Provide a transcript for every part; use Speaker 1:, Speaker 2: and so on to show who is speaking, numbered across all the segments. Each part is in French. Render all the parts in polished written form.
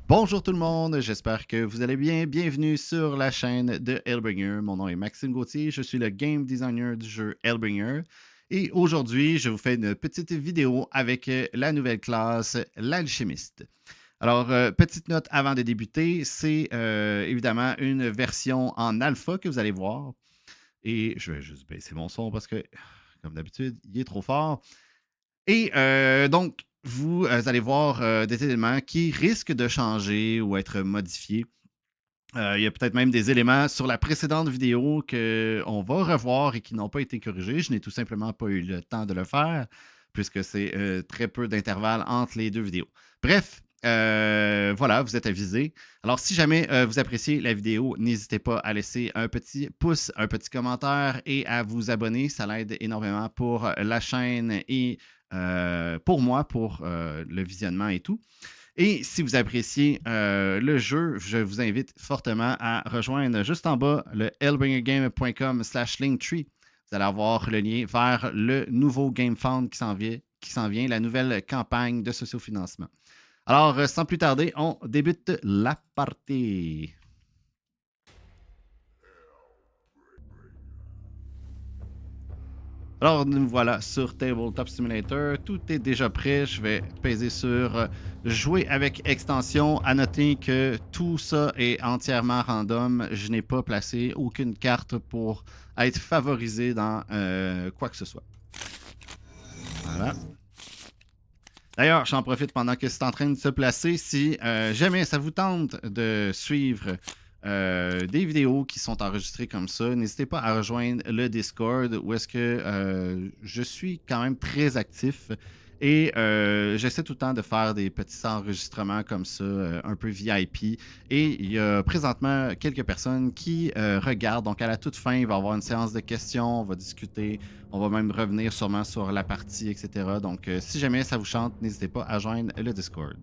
Speaker 1: Bonjour tout le monde, j'espère que vous allez bien. Bienvenue sur la chaîne de Hellbringer. Mon nom est Maxime Gauthier, je suis le game designer du jeu Hellbringer. Et aujourd'hui, je vous fais une petite vidéo avec la nouvelle classe, l'alchimiste. Alors, petite note avant de débuter, c'est évidemment une version en alpha que vous allez voir. Et je vais juste baisser mon son parce que, comme d'habitude, il est trop fort. Et donc, vous allez voir des éléments qui risquent de changer ou être modifiés. Il y a peut-être même des éléments sur la précédente vidéo qu'on va revoir et qui n'ont pas été corrigés. Je n'ai tout simplement pas eu le temps de le faire, puisque c'est très peu d'intervalle entre les deux vidéos. Bref, voilà, vous êtes avisés. Alors, si jamais vous appréciez la vidéo, n'hésitez pas à laisser un petit pouce, un petit commentaire et à vous abonner. Ça l'aide énormément pour la chaîne et pour moi, pour le visionnement et tout. Et si vous appréciez le jeu, je vous invite fortement à rejoindre juste en bas le hellbringergame.com/linktree. Vous allez avoir le lien vers le nouveau GameFound qui s'en vient, la nouvelle campagne de sociofinancement. Alors, sans plus tarder, on débute la partie. Alors, nous voilà sur Tabletop Simulator. Tout est déjà prêt. Je vais peser sur jouer avec extension. À noter que tout ça est entièrement random. Je n'ai pas placé aucune carte pour être favorisé dans quoi que ce soit. Voilà. D'ailleurs, j'en profite pendant que c'est en train de se placer. Si jamais ça vous tente de suivre des vidéos qui sont enregistrées comme ça, n'hésitez pas à rejoindre le Discord où est-ce que je suis quand même très actif et j'essaie tout le temps de faire des petits enregistrements comme ça, un peu VIP. Et il y a présentement quelques personnes qui regardent. Donc à la toute fin, il va y avoir une séance de questions, on va discuter, on va même revenir sûrement sur la partie, etc. Donc si jamais ça vous chante, n'hésitez pas à joindre le Discord.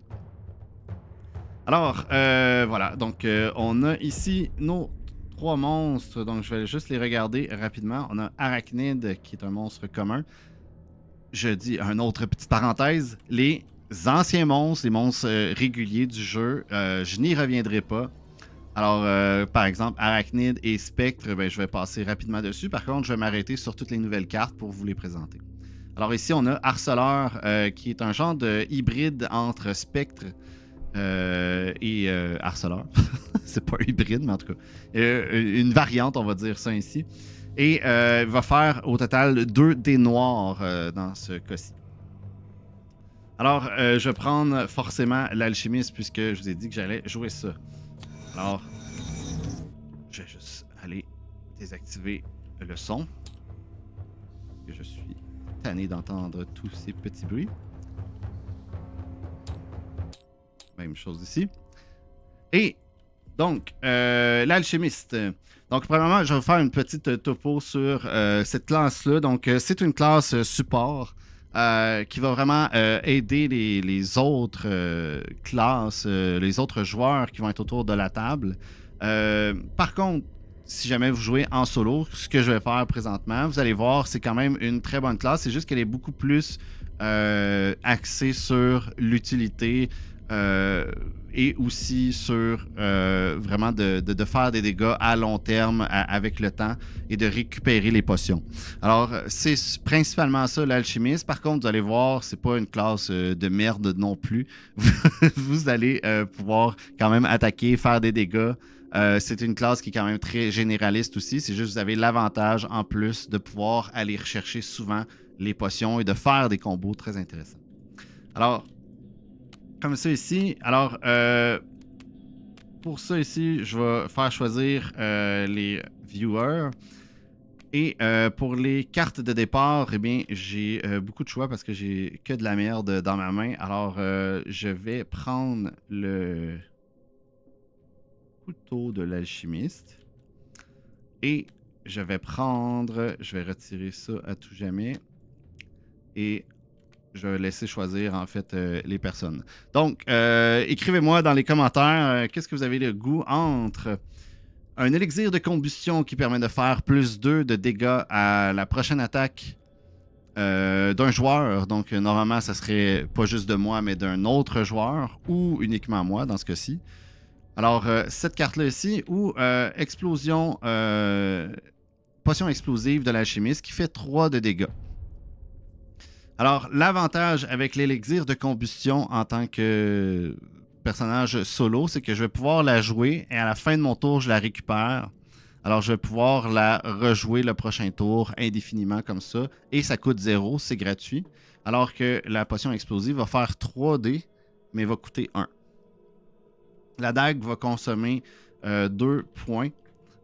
Speaker 1: Alors, voilà. Donc, on a ici nos trois monstres. Donc, je vais juste les regarder rapidement. On a Arachnid, qui est un monstre commun. Je dis une autre petite parenthèse. Les anciens monstres, les monstres réguliers du jeu, je n'y reviendrai pas. Alors, par exemple, Arachnid et Spectre, ben, je vais passer rapidement dessus. Par contre, je vais m'arrêter sur toutes les nouvelles cartes pour vous les présenter. Alors ici, on a Harceleur, qui est un genre de hybride entre Spectre et Harceleur. C'est pas hybride, mais en tout cas, une variante, on va dire ça ainsi. Et va faire au total 2 dés noirs dans ce cas-ci. Alors, je vais prendre forcément l'alchimiste puisque je vous ai dit que j'allais jouer ça. Alors, je vais juste aller désactiver le son. Parce que je suis tanné d'entendre tous ces petits bruits. Même chose ici. Et donc, l'alchimiste. Donc, premièrement, je vais faire une petite topo sur cette classe-là. Donc, c'est une classe support qui va vraiment aider les autres classes, les autres joueurs qui vont être autour de la table. Par contre, si jamais vous jouez en solo, ce que je vais faire présentement, vous allez voir, c'est quand même une très bonne classe. C'est juste qu'elle est beaucoup plus axée sur l'utilité. Et aussi sur vraiment de faire des dégâts à long terme avec le temps et de récupérer les potions. Alors, c'est principalement ça l'alchimiste. Par contre, vous allez voir, c'est pas une classe de merde non plus. Vous allez pouvoir quand même attaquer, faire des dégâts. C'est une classe qui est quand même très généraliste aussi. C'est juste que vous avez l'avantage en plus de pouvoir aller rechercher souvent les potions et de faire des combos très intéressants. Alors, comme ça ici. Alors, pour ça ici, je vais faire choisir les viewers. Et pour les cartes de départ, eh bien, j'ai beaucoup de choix parce que j'ai que de la merde dans ma main. Alors, je vais prendre le couteau de l'alchimiste. Et je vais retirer ça à tout jamais. Et je vais laisser choisir en fait les personnes. Donc, écrivez-moi dans les commentaires qu'est-ce que vous avez le goût entre un élixir de combustion qui permet de faire plus 2 de dégâts à la prochaine attaque d'un joueur. Donc, normalement, ça serait pas juste de moi, mais d'un autre joueur ou uniquement moi dans ce cas-ci. Alors, cette carte-là ici, ou explosion, potion explosive de l'alchimiste qui fait 3 de dégâts. Alors, l'avantage avec l'élixir de combustion en tant que personnage solo, c'est que je vais pouvoir la jouer et à la fin de mon tour, je la récupère. Alors, je vais pouvoir la rejouer le prochain tour indéfiniment comme ça. Et ça coûte 0, c'est gratuit. Alors que la potion explosive va faire 3D, mais va coûter 1. La dague va consommer 2 points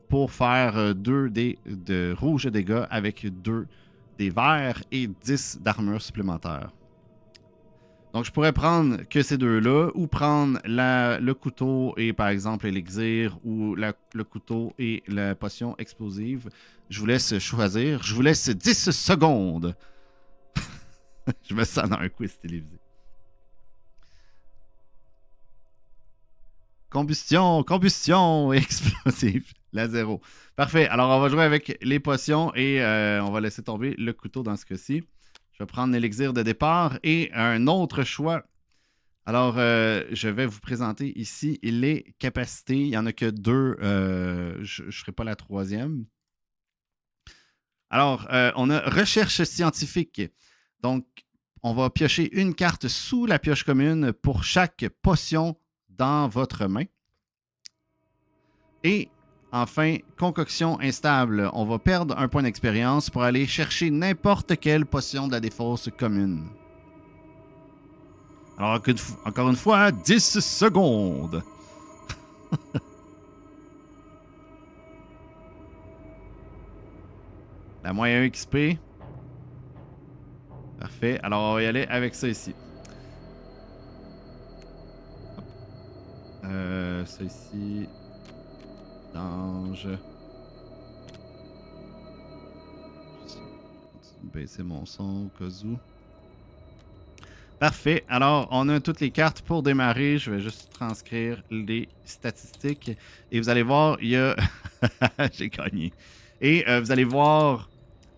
Speaker 1: pour faire 2 dés de rouge de dégâts avec 2 des verts et 10 d'armure supplémentaire. Donc, je pourrais prendre que ces deux-là ou prendre le couteau et, par exemple, l'élixir ou le couteau et la potion explosive. Je vous laisse choisir. Je vous laisse 10 secondes. Je me sens dans un quiz télévisé. Combustion, explosive. La 0. Parfait. Alors, on va jouer avec les potions et on va laisser tomber le couteau dans ce cas-ci. Je vais prendre l'élixir de départ et un autre choix. Alors, je vais vous présenter ici les capacités. Il n'y en a que 2. Je ne ferai pas la 3e. Alors, on a recherche scientifique. Donc, on va piocher une carte sous la pioche commune pour chaque potion dans votre main. Et enfin, concoction instable. On va perdre un point d'expérience pour aller chercher n'importe quelle potion de la défausse commune. Alors, encore une fois, 10 secondes. La moyenne XP. Parfait. Alors, on va y aller avec ça ici. Ça ici. Dange. Baisser mon son au cas où. Parfait. Alors, on a toutes les cartes pour démarrer. Je vais juste transcrire les statistiques. Et vous allez voir, il y a... J'ai gagné. Et vous allez voir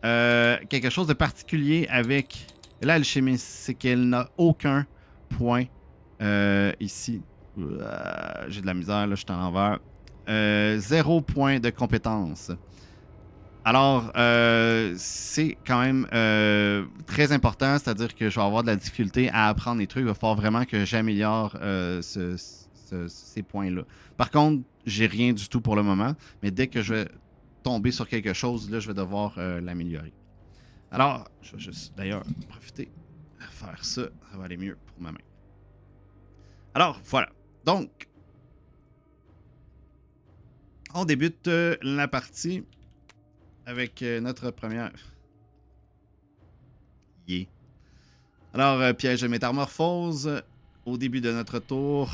Speaker 1: quelque chose de particulier avec l'alchimiste. C'est qu'elle n'a aucun point ici. J'ai de la misère, là, je suis en l'envers. 0 point de compétence. Alors, c'est quand même très important, c'est-à-dire que je vais avoir de la difficulté à apprendre les trucs. Il va falloir vraiment que j'améliore ces points-là. Par contre, j'ai rien du tout pour le moment, mais dès que je vais tomber sur quelque chose, là, je vais devoir l'améliorer. Alors, je vais juste d'ailleurs profiter de faire ça. Ça va aller mieux pour ma main. Alors, voilà. Donc, on débute la partie avec notre première. Yeah. Alors, piège de métamorphose. Au début de notre tour,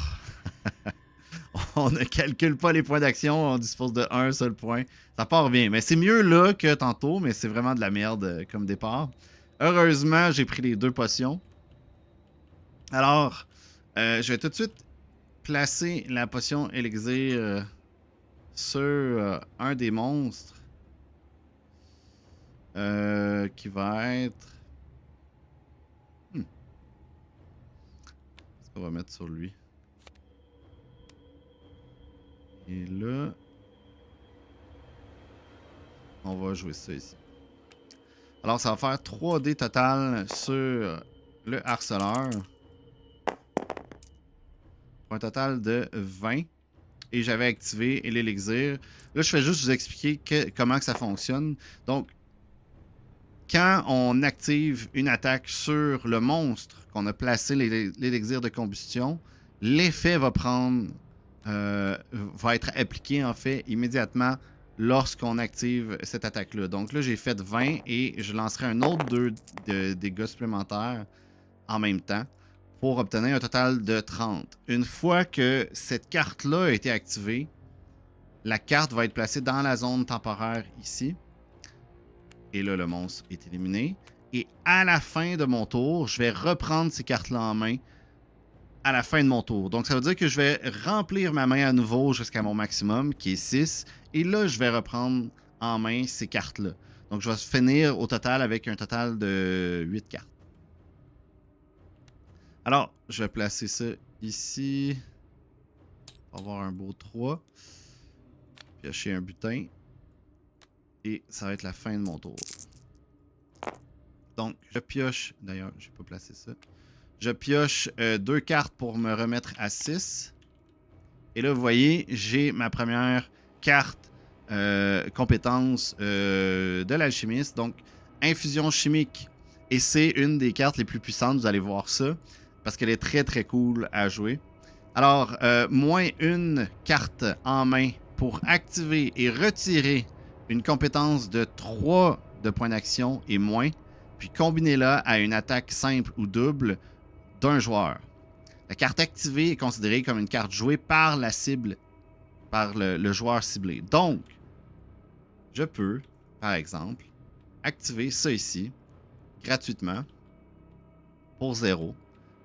Speaker 1: on ne calcule pas les points d'action. On dispose de un seul point. Ça part bien. Mais c'est mieux là que tantôt, mais c'est vraiment de la merde comme départ. Heureusement, j'ai pris les 2 potions. Alors, je vais tout de suite placer la potion élixir sur un des monstres. Qui va être... Qu'est-ce qu'on va mettre sur lui? Et là... On va jouer ça ici. Alors, ça va faire 3D total sur le harceleur. Pour un total de 20. Et j'avais activé l'élixir. Là, je vais juste vous expliquer comment que ça fonctionne. Donc, quand on active une attaque sur le monstre qu'on a placé l'élixir de combustion, l'effet va être appliqué en fait immédiatement lorsqu'on active cette attaque-là. Donc là, j'ai fait 20 et je lancerai un autre 2 de dégâts supplémentaires en même temps pour obtenir un total de 30. Une fois que cette carte-là a été activée, la carte va être placée dans la zone temporaire ici. Et là, le monstre est éliminé. Et à la fin de mon tour, je vais reprendre ces cartes-là en main à la fin de mon tour. Donc, ça veut dire que je vais remplir ma main à nouveau jusqu'à mon maximum, qui est 6. Et là, je vais reprendre en main ces cartes-là. Donc, je vais finir au total avec un total de 8 cartes. Alors, je vais placer ça ici. On va avoir un beau 3. Piocher un butin. Et ça va être la fin de mon tour. Donc, je pioche. D'ailleurs, j'ai pas placé ça. Je pioche 2 cartes pour me remettre à 6. Et là, vous voyez, j'ai ma première carte compétence de l'alchimiste. Donc, infusion chimique. Et c'est une des cartes les plus puissantes, vous allez voir ça. Parce qu'elle est très très cool à jouer. Alors, moins une carte en main pour activer et retirer une compétence de 3 de points d'action et moins. Puis combinez-la à une attaque simple ou double d'un joueur. La carte activée est considérée comme une carte jouée par la cible, par le joueur ciblé. Donc, je peux, par exemple, activer ça ici, gratuitement, pour 0.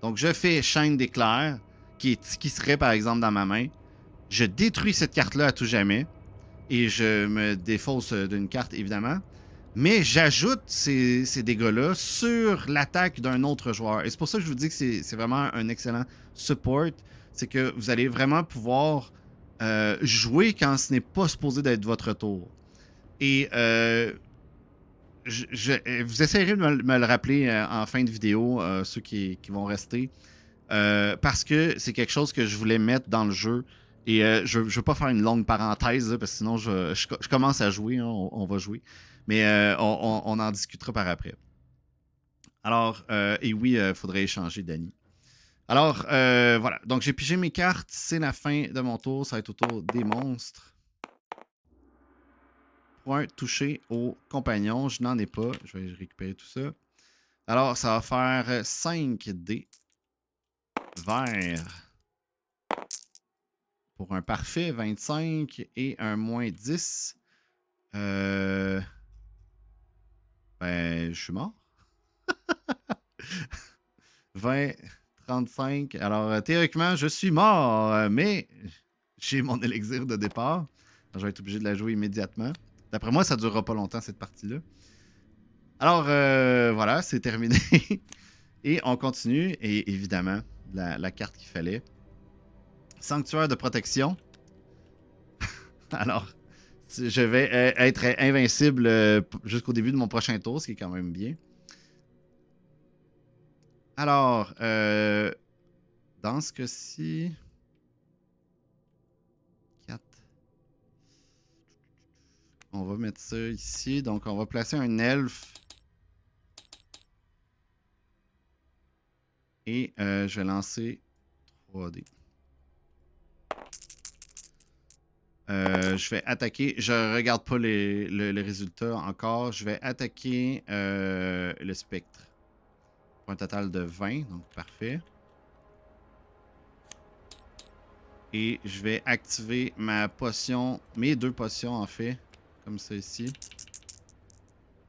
Speaker 1: Donc, je fais chaîne d'éclair, qui serait, par exemple, dans ma main. Je détruis cette carte-là à tout jamais, et je me défausse d'une carte, évidemment. Mais j'ajoute ces dégâts-là sur l'attaque d'un autre joueur. Et c'est pour ça que je vous dis que c'est vraiment un excellent support. C'est que vous allez vraiment pouvoir jouer quand ce n'est pas supposé d'être votre tour. Et vous essayerez de me le rappeler en fin de vidéo, ceux qui vont rester. Parce que c'est quelque chose que je voulais mettre dans le jeu. Et je ne veux pas faire une longue parenthèse, là, parce que sinon je commence à jouer. Hein, on va jouer. Mais on en discutera par après. Alors, et oui, il faudrait échanger, Danny. Alors, voilà. Donc, j'ai pigé mes cartes. C'est la fin de mon tour. Ça va être au tour des monstres. Point touché au compagnon. Je n'en ai pas. Je vais récupérer tout ça. Alors, ça va faire 5 dés verts. Pour un parfait, 25 et un moins 10. Ben, je suis mort. 20, 35. Alors, théoriquement, je suis mort, mais j'ai mon élixir de départ. Alors, je vais être obligé de la jouer immédiatement. D'après moi, ça ne durera pas longtemps, cette partie-là. Alors, voilà, c'est terminé. Et on continue. Et évidemment, la carte qu'il fallait. Sanctuaire de protection. Alors, je vais être invincible jusqu'au début de mon prochain tour, ce qui est quand même bien. Alors, dans ce cas-ci... 4. On va mettre ça ici. Donc, on va placer un elfe. Et je vais lancer 3D. Je vais attaquer. Je regarde pas les résultats encore. Je vais attaquer le spectre. Pour un total de 20. Donc, parfait. Et je vais activer ma potion. Mes 2 potions, en fait. Comme ça ici.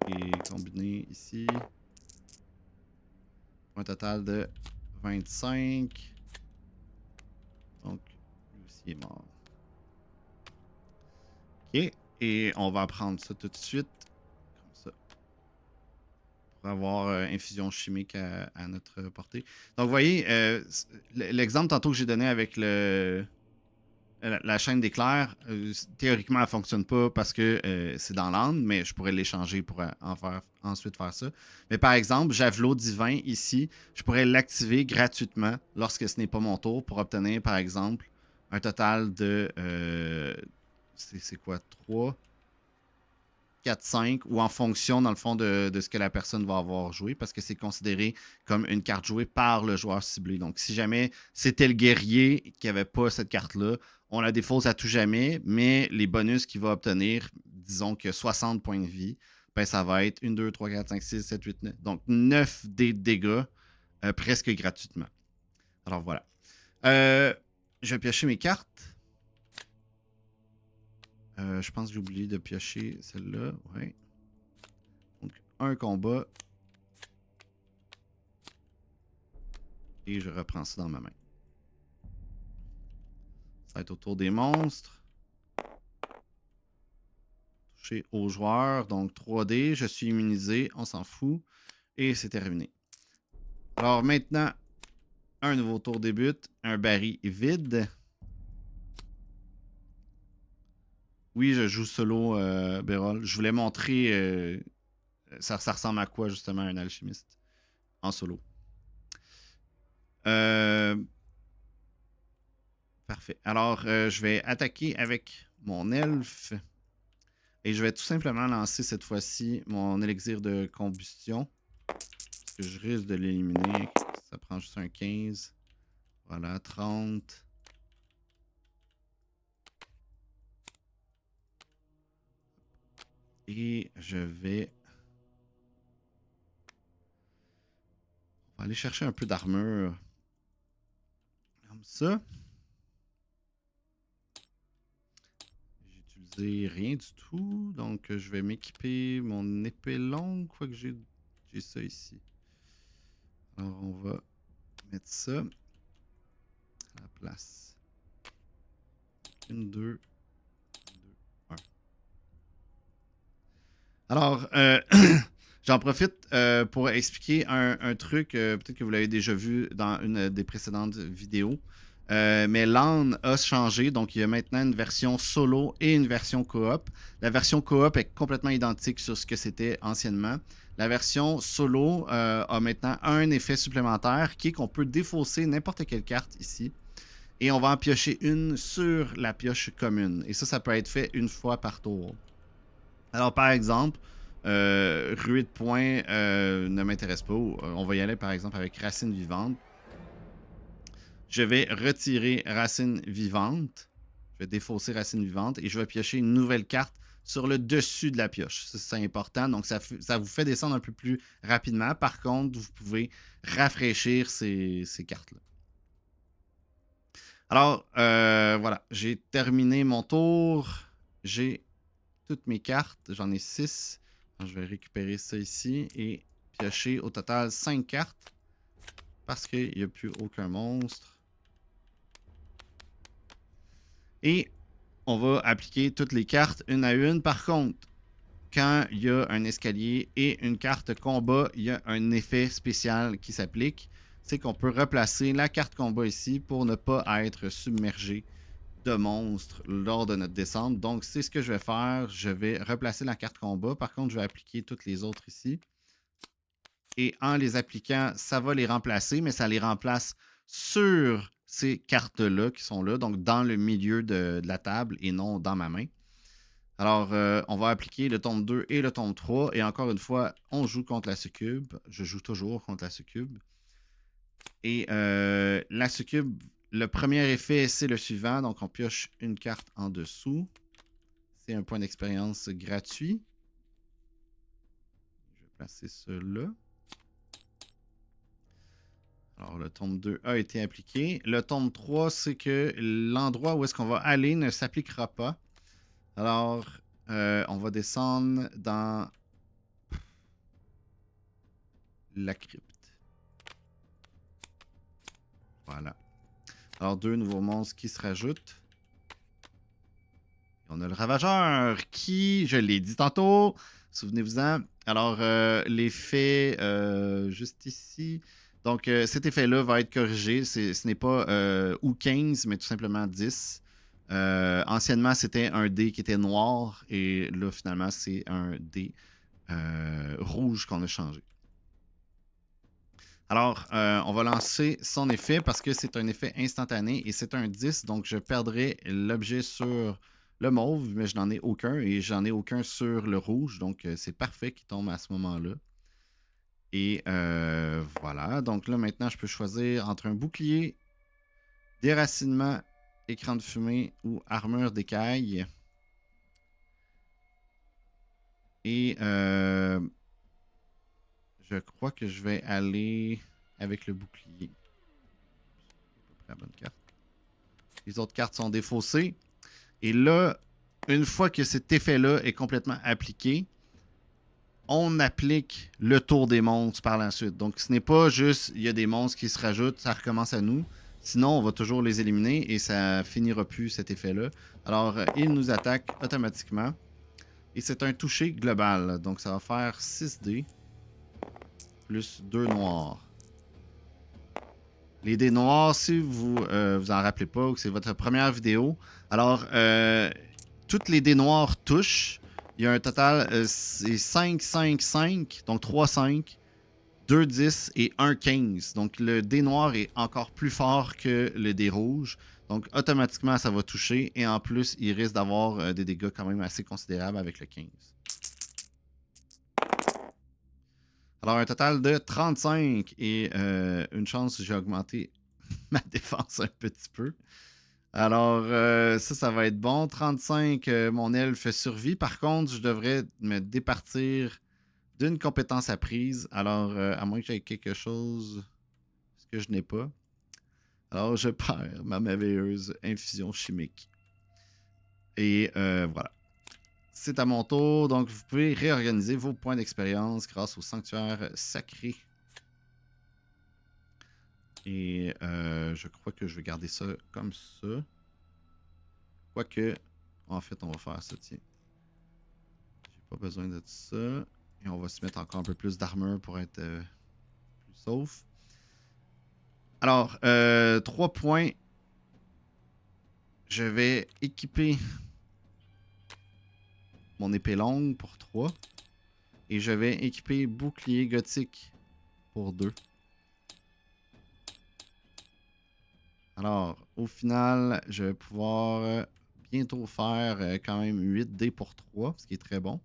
Speaker 1: Et combiner ici. Pour un total de 25. Donc, lui aussi est mort. Ok. Et on va prendre ça tout de suite. Comme ça. Pour avoir infusion chimique à notre portée. Donc, vous voyez, l'exemple tantôt que j'ai donné avec la chaîne d'éclair, théoriquement, elle ne fonctionne pas parce que c'est dans l'âne, mais je pourrais l'échanger pour ensuite faire ça. Mais par exemple, Javelot divin ici, je pourrais l'activer gratuitement lorsque ce n'est pas mon tour pour obtenir, par exemple, un total de... c'est quoi? 3, 4, 5, ou en fonction, dans le fond, de ce que la personne va avoir joué, parce que c'est considéré comme une carte jouée par le joueur ciblé. Donc, si jamais c'était le guerrier qui n'avait pas cette carte-là, on la défausse à tout jamais, mais les bonus qu'il va obtenir, disons que 60 points de vie, ben ça va être 1, 2, 3, 4, 5, 6, 7, 8, 9. Donc, 9 des dégâts presque gratuitement. Alors, voilà. Je vais piocher mes cartes. Je pense que j'ai oublié de piocher celle-là. Ouais. Donc, un combat. Et je reprends ça dans ma main. Ça va être au tour des monstres. toucher aux joueurs. Donc 3D, je suis immunisé, on s'en fout. Et c'est terminé. Alors maintenant, un nouveau tour débute. Un baril vide. Oui, je joue solo, Bérol. Je voulais montrer ça ressemble à quoi justement un alchimiste en solo. Parfait. Alors, je vais attaquer avec mon elfe. Et je vais tout simplement lancer cette fois-ci mon élixir de combustion. Parce que je risque de l'éliminer. Ça prend juste un 15. Voilà, 30. Et je vais... On va aller chercher un peu d'armure. Comme ça. J'ai utilisé rien du tout. Donc, je vais m'équiper mon épée longue. Quoique j'ai ça ici. Alors, on va mettre ça à la place. 1, 2, 2, 1. Alors, j'en profite pour expliquer un truc, peut-être que vous l'avez déjà vu dans une des précédentes vidéos. Mais LAN a changé, donc il y a maintenant une version solo et une version coop. La version coop est complètement identique sur ce que c'était anciennement. La version solo a maintenant un effet supplémentaire qui est qu'on peut défausser n'importe quelle carte ici. Et on va en piocher une sur la pioche commune. Et ça peut être fait une fois par tour. Alors, par exemple, ruée de poing ne m'intéresse pas. On va y aller, par exemple, avec racine vivante. Je vais retirer racine vivante. Je vais défausser racine vivante et je vais piocher une nouvelle carte sur le dessus de la pioche. C'est important. Donc, ça vous fait descendre un peu plus rapidement. Par contre, vous pouvez rafraîchir ces cartes-là. Alors, voilà. J'ai terminé mon tour. J'ai toutes mes cartes. J'en ai 6. Je vais récupérer ça ici et piocher au total 5 cartes. Parce qu'il n'y a plus aucun monstre. Et on va appliquer toutes les cartes une à une. Par contre, quand il y a un escalier et une carte combat, il y a un effet spécial qui s'applique. C'est qu'on peut replacer la carte combat ici pour ne pas être submergé de monstres lors de notre descente. Donc, c'est ce que je vais faire. Je vais replacer la carte combat. Par contre, je vais appliquer toutes les autres ici. Et en les appliquant, ça va les remplacer, mais ça les remplace sur ces cartes-là qui sont là, donc dans le milieu de la table et non dans ma main. Alors, on va appliquer le tombe 2 et le tombe 3. Et encore une fois, on joue contre la succube. Je joue toujours contre la succube. Et la succube, le premier effet, c'est le suivant. Donc, on pioche une carte en dessous. C'est un point d'expérience gratuit. Je vais placer cela. Alors, le tombe 2 a été appliqué. Le tombe 3, c'est que l'endroit où est-ce qu'on va aller ne s'appliquera pas. Alors, on va descendre dans la crypte. Voilà. Alors, 2 nouveaux monstres qui se rajoutent. On a le Ravageur qui, je l'ai dit tantôt, souvenez-vous-en. Alors, l'effet juste ici. Donc, cet effet-là va être corrigé. Ce n'est pas ou 15, mais tout simplement 10. Anciennement, c'était un dé qui était noir. Et là, finalement, c'est un dé rouge qu'on a changé. Alors, on va lancer son effet parce que c'est un effet instantané et c'est un 10. Donc, je perdrai l'objet sur le mauve, mais je n'en ai aucun et j'en ai aucun sur le rouge. Donc, c'est parfait qu'il tombe à ce moment-là. Et voilà. Donc là, maintenant, je peux choisir entre un bouclier, déracinement, écran de fumée ou armure d'écaille. Et je crois que je vais aller avec le bouclier. C'est à peu près la bonne carte. Les autres cartes sont défaussées. Et là, une fois que cet effet-là est complètement appliqué, on applique le tour des monstres par la suite. Donc, ce n'est pas juste, il y a des monstres qui se rajoutent, ça recommence à nous. Sinon, on va toujours les éliminer et ça finira plus cet effet-là. Alors, il nous attaque automatiquement. Et c'est un toucher global. Donc ça va faire 6 dés plus 2 noirs. Les dés noirs, si vous vous en rappelez pas ou que c'est votre première vidéo, alors toutes les dés noirs touchent. Il y a un total, c'est 5, 5, 5, donc 3, 5, 2, 10 et 1, 15. Donc le dé noir est encore plus fort que le dé rouge. Donc automatiquement, ça va toucher. Et en plus, il risque d'avoir des dégâts quand même assez considérables avec le 15. Alors un total de 35 et une chance, j'ai augmenté ma défense un petit peu. Alors ça va être bon. 35, mon elfe survit. Par contre, je devrais me départir d'une compétence apprise. Alors, à moins que j'aie quelque chose que je n'ai pas. Alors, je perds ma merveilleuse infusion chimique. Et voilà. C'est à mon tour. Donc, vous pouvez réorganiser vos points d'expérience grâce au sanctuaire sacré. Et je crois que je vais garder ça comme ça. Quoique, en fait, on va faire ça, tiens. J'ai pas besoin de ça. Et on va se mettre encore un peu plus d'armure pour être plus sauf. Alors, 3 points. Je vais équiper mon épée longue pour 3. Et je vais équiper bouclier gothique pour 2. Alors, au final, je vais pouvoir bientôt faire quand même 8 dés pour 3, ce qui est très bon.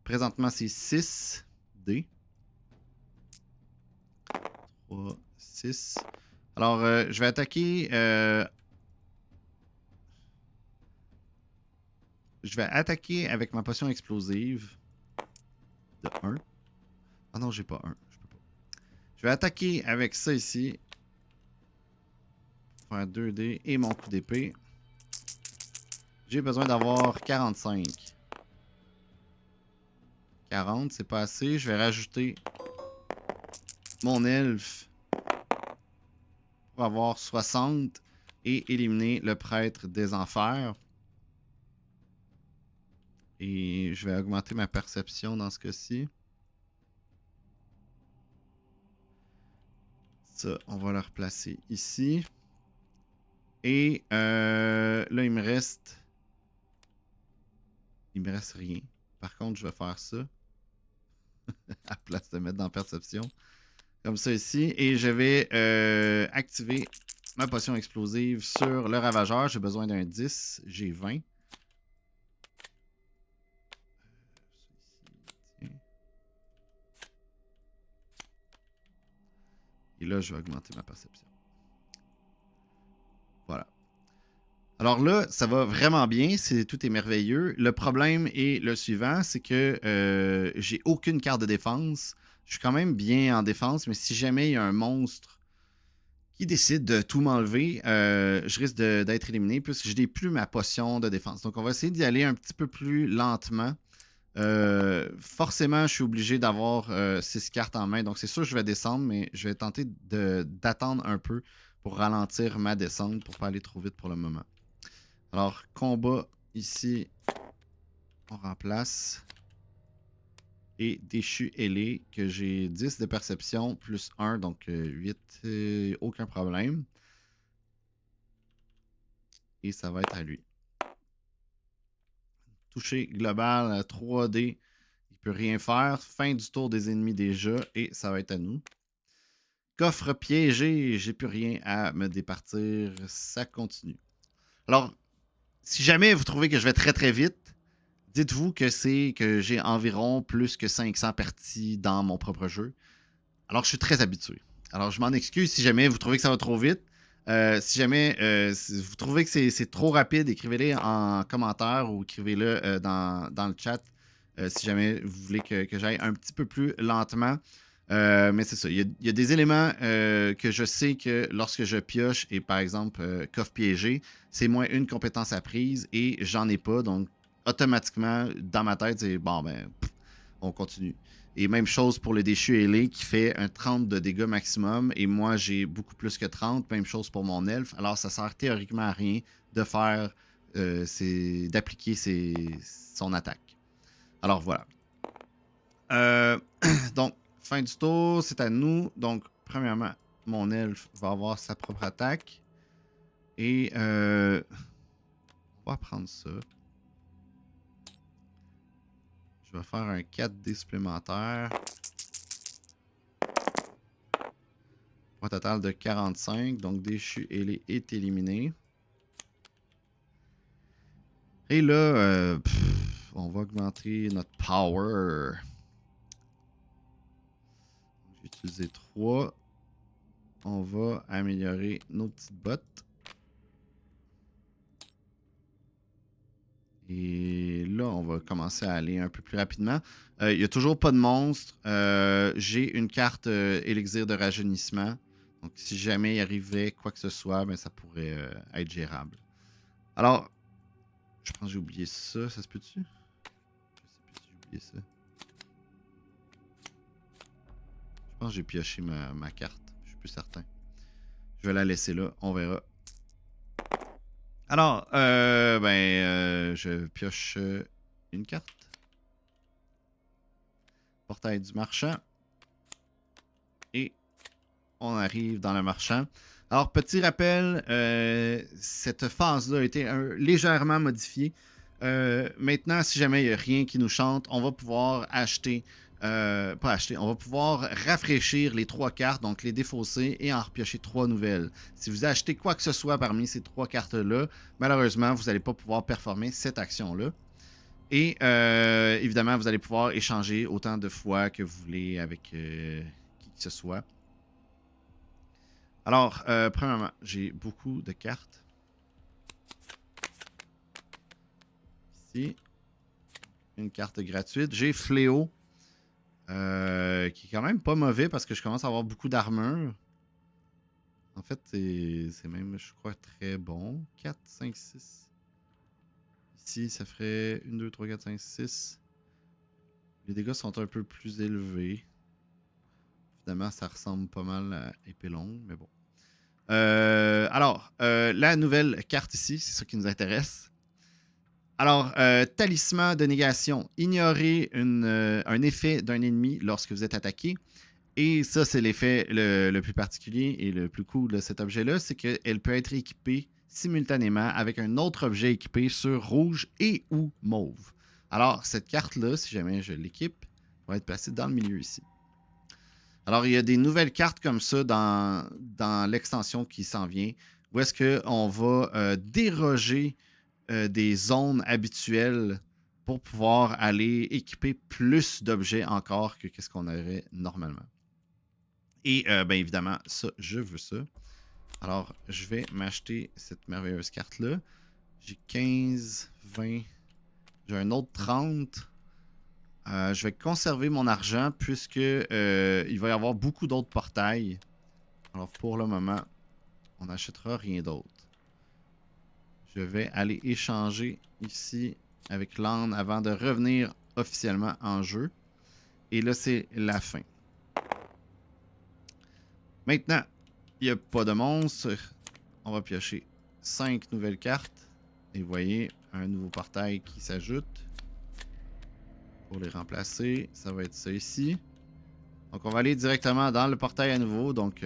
Speaker 1: Présentement, c'est 6 dés. 3, 6. Alors, je vais attaquer... je vais attaquer avec ma potion explosive de 1. Ah non, j'ai pas 1. Je peux pas. Je vais attaquer avec ça ici. Faire 2 dés et mon coup d'épée. J'ai besoin d'avoir 45. 40, c'est pas assez. Je vais rajouter mon elfe pour avoir 60 et éliminer le prêtre des enfers. Et je vais augmenter ma perception dans ce cas-ci. Ça, on va le replacer ici. Et là, il me reste rien. Par contre, je vais faire ça à place de mettre dans perception. Comme ça ici. Et je vais activer ma potion explosive sur le ravageur. J'ai besoin d'un 10. J'ai 20. Et là, je vais augmenter ma perception. Voilà. Alors là, ça va vraiment bien. Tout est merveilleux. Le problème est le suivant, c'est que j'ai aucune carte de défense. Je suis quand même bien en défense, mais si jamais il y a un monstre qui décide de tout m'enlever, je risque d'être éliminé puisque je n'ai plus ma potion de défense. Donc on va essayer d'y aller un petit peu plus lentement. Forcément, je suis obligé d'avoir 6 cartes en main. Donc c'est sûr que je vais descendre, mais je vais tenter d'attendre un peu pour ralentir ma descente pour ne pas aller trop vite pour le moment. Alors, combat ici, on remplace. Et déchu ailé, que j'ai 10 de perception, plus 1, donc 8, aucun problème. Et ça va être à lui. Toucher global 3D, il peut rien faire. Fin du tour des ennemis déjà, et ça va être à nous. Coffre piégé, j'ai plus rien à me départir, ça continue. Alors, si jamais vous trouvez que je vais très très vite, dites-vous que c'est que j'ai environ plus que 500 parties dans mon propre jeu. Alors, je suis très habitué. Alors, je m'en excuse si jamais vous trouvez que ça va trop vite. Si jamais si vous trouvez que c'est trop rapide, écrivez-le en commentaire ou écrivez-le dans le chat si jamais vous voulez que j'aille un petit peu plus lentement. Mais c'est ça. Il y a des éléments que je sais que lorsque je pioche, et par exemple, coffre piégé, c'est moins une compétence apprise et j'en ai pas. Donc, automatiquement, dans ma tête, c'est bon, ben, on continue. Et même chose pour le déchu ailé qui fait un 30 de dégâts maximum. Et moi, j'ai beaucoup plus que 30. Même chose pour mon elfe. Alors, ça sert théoriquement à rien de faire, d'appliquer son attaque. Alors voilà. Euh, donc, fin du tour, c'est à nous. Donc, premièrement, mon elfe va avoir sa propre attaque. Et on va prendre ça. Je vais faire un 4D supplémentaire. Pour un total de 45. Donc, déchu est éliminé. Et là, on va augmenter notre power. J'ai utilisé 3. On va améliorer nos petites bottes. Et là, on va commencer à aller un peu plus rapidement. Il n'y a toujours pas de monstre. J'ai une carte élixir de rajeunissement. Donc, si jamais il arrivait quoi que ce soit, ben, ça pourrait être gérable. Alors, je pense que j'ai oublié ça. Ça se peut-tu? Je sais plus si j'ai oublié ça. Je pense que j'ai pioché ma carte. Je suis plus certain. Je vais la laisser là. On verra. Alors, je pioche une carte. Portail du marchand. Et on arrive dans le marchand. Alors, petit rappel, cette phase-là a été légèrement modifiée. Maintenant, si jamais il n'y a rien qui nous chante, on va pouvoir acheter, pas acheter, on va pouvoir rafraîchir les 3 cartes, donc les défausser et en repiocher 3 nouvelles. Si vous achetez quoi que ce soit parmi ces 3 cartes-là, malheureusement, vous n'allez pas pouvoir performer cette action-là. Et évidemment, vous allez pouvoir échanger autant de fois que vous voulez avec qui que ce soit. Alors, premièrement, j'ai beaucoup de cartes. Ici. Une carte gratuite. J'ai Fléau. Qui est quand même pas mauvais parce que je commence à avoir beaucoup d'armure. En fait, c'est même, je crois, très bon. 4, 5, 6. Ici, ça ferait 1, 2, 3, 4, 5, 6. Les dégâts sont un peu plus élevés. Évidemment, ça ressemble pas mal à épée longue, mais bon. Alors, la nouvelle carte ici, c'est ça qui nous intéresse. Alors, talisman de négation. Ignorez un effet d'un ennemi lorsque vous êtes attaqué. Et ça, c'est l'effet le plus particulier et le plus cool de cet objet-là, c'est qu'elle peut être équipée simultanément avec un autre objet équipé sur rouge et ou mauve. Alors, cette carte-là, si jamais je l'équipe, va être placée dans le milieu ici. Alors, il y a des nouvelles cartes comme ça dans l'extension qui s'en vient, où est-ce qu'on va déroger des zones habituelles pour pouvoir aller équiper plus d'objets encore que ce qu'on aurait normalement. Et bien évidemment, ça, je veux ça. Alors, je vais m'acheter cette merveilleuse carte-là. J'ai 15, 20, j'ai un autre 30. Je vais conserver mon argent puisque il va y avoir beaucoup d'autres portails. Alors pour le moment, on n'achètera rien d'autre. Je vais aller échanger ici avec l'âne avant de revenir officiellement en jeu. Et là, c'est la fin. Maintenant, il n'y a pas de monstre. On va piocher 5 nouvelles cartes. Et vous voyez, un nouveau portail qui s'ajoute. Pour les remplacer, ça va être ça ici. Donc, on va aller directement dans le portail à nouveau. Donc,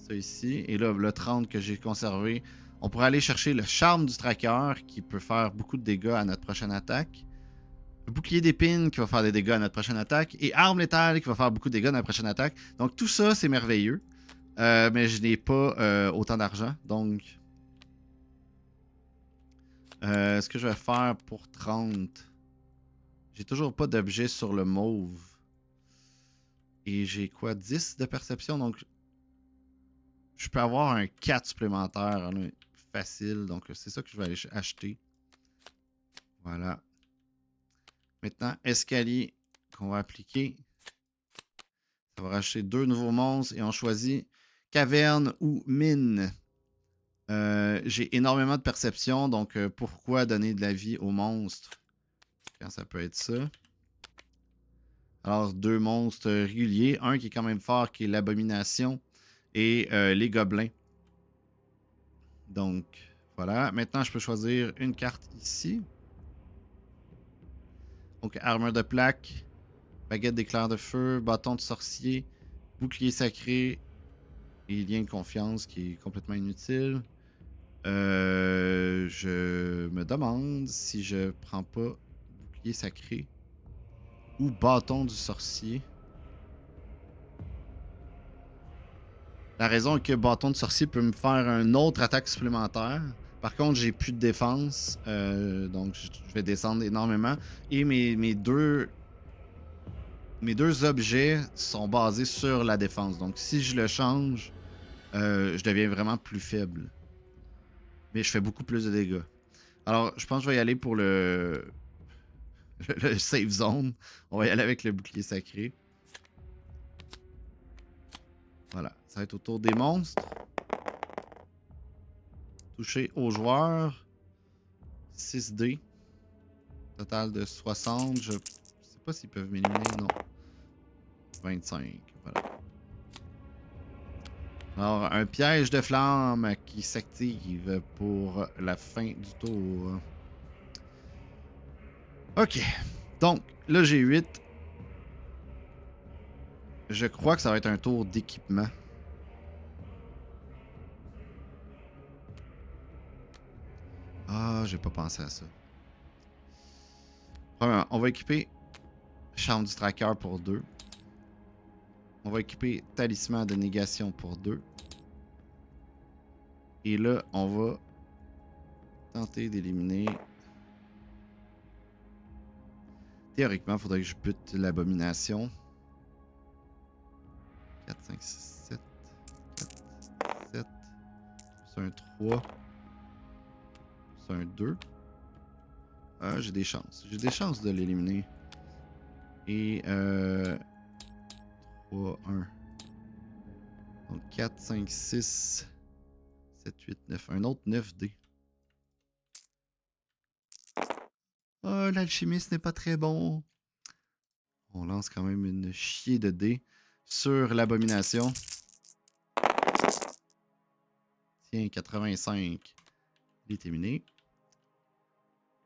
Speaker 1: ça ici. Et là, le 30 que j'ai conservé, on pourrait aller chercher le charme du tracker qui peut faire beaucoup de dégâts à notre prochaine attaque. Le bouclier d'épines qui va faire des dégâts à notre prochaine attaque. Et arme létale qui va faire beaucoup de dégâts à notre prochaine attaque. Donc, tout ça, c'est merveilleux. Mais je n'ai pas autant d'argent. Donc, ce que je vais faire pour 30... J'ai toujours pas d'objet sur le mauve. Et j'ai quoi? 10 de perception. Donc, je peux avoir un 4 supplémentaire. Là, facile. Donc, c'est ça que je vais aller acheter. Voilà. Maintenant, escalier qu'on va appliquer. Ça va racheter 2 nouveaux monstres. Et on choisit caverne ou mine. J'ai énormément de perception. Donc, pourquoi donner de la vie aux monstres quand ça peut être ça? Alors, 2 monstres réguliers. Un qui est quand même fort, qui est l'abomination. Et les gobelins. Donc, voilà. Maintenant, je peux choisir une carte ici. Donc, armure de plaque, baguette d'éclair de feu, bâton de sorcier, bouclier sacré et lien de confiance qui est complètement inutile. Je me demande si je prends pas bouclier sacré ou bâton du sorcier. La raison est que bâton de sorcier peut me faire une autre attaque supplémentaire. Par contre, j'ai plus de défense, donc je vais descendre énormément. Et mes deux objets sont basés sur la défense. Donc si je le change, je deviens vraiment plus faible. Mais je fais beaucoup plus de dégâts. Alors, je pense que je vais y aller pour le safe zone. On va y aller avec le bouclier sacré. Voilà, ça va être autour des monstres. Toucher aux joueurs. 6D. Total de 60. Je sais pas s'ils peuvent m'éliminer, non. 25, voilà. Alors, un piège de flamme qui s'active pour la fin du tour. Ok. Donc, là, j'ai 8. Je crois que ça va être un tour d'équipement. Ah, j'ai pas pensé à ça. Premièrement, on va équiper Charme du Tracker pour 2. On va équiper Talisman de négation pour 2. Et là, on va tenter d'éliminer. Théoriquement, il faudrait que je bute l'abomination. 4, 5, 6, 7. 4, 7. C'est un 3. C'est un 2. Ah, j'ai des chances. J'ai des chances de l'éliminer. Et 3, 1. Donc 4, 5, 6, 7, 8, 9. Un autre 9D. Oh, l'alchimiste n'est pas très bon. On lance quand même une chier de dés sur l'abomination. Tiens, 85. Il est terminé.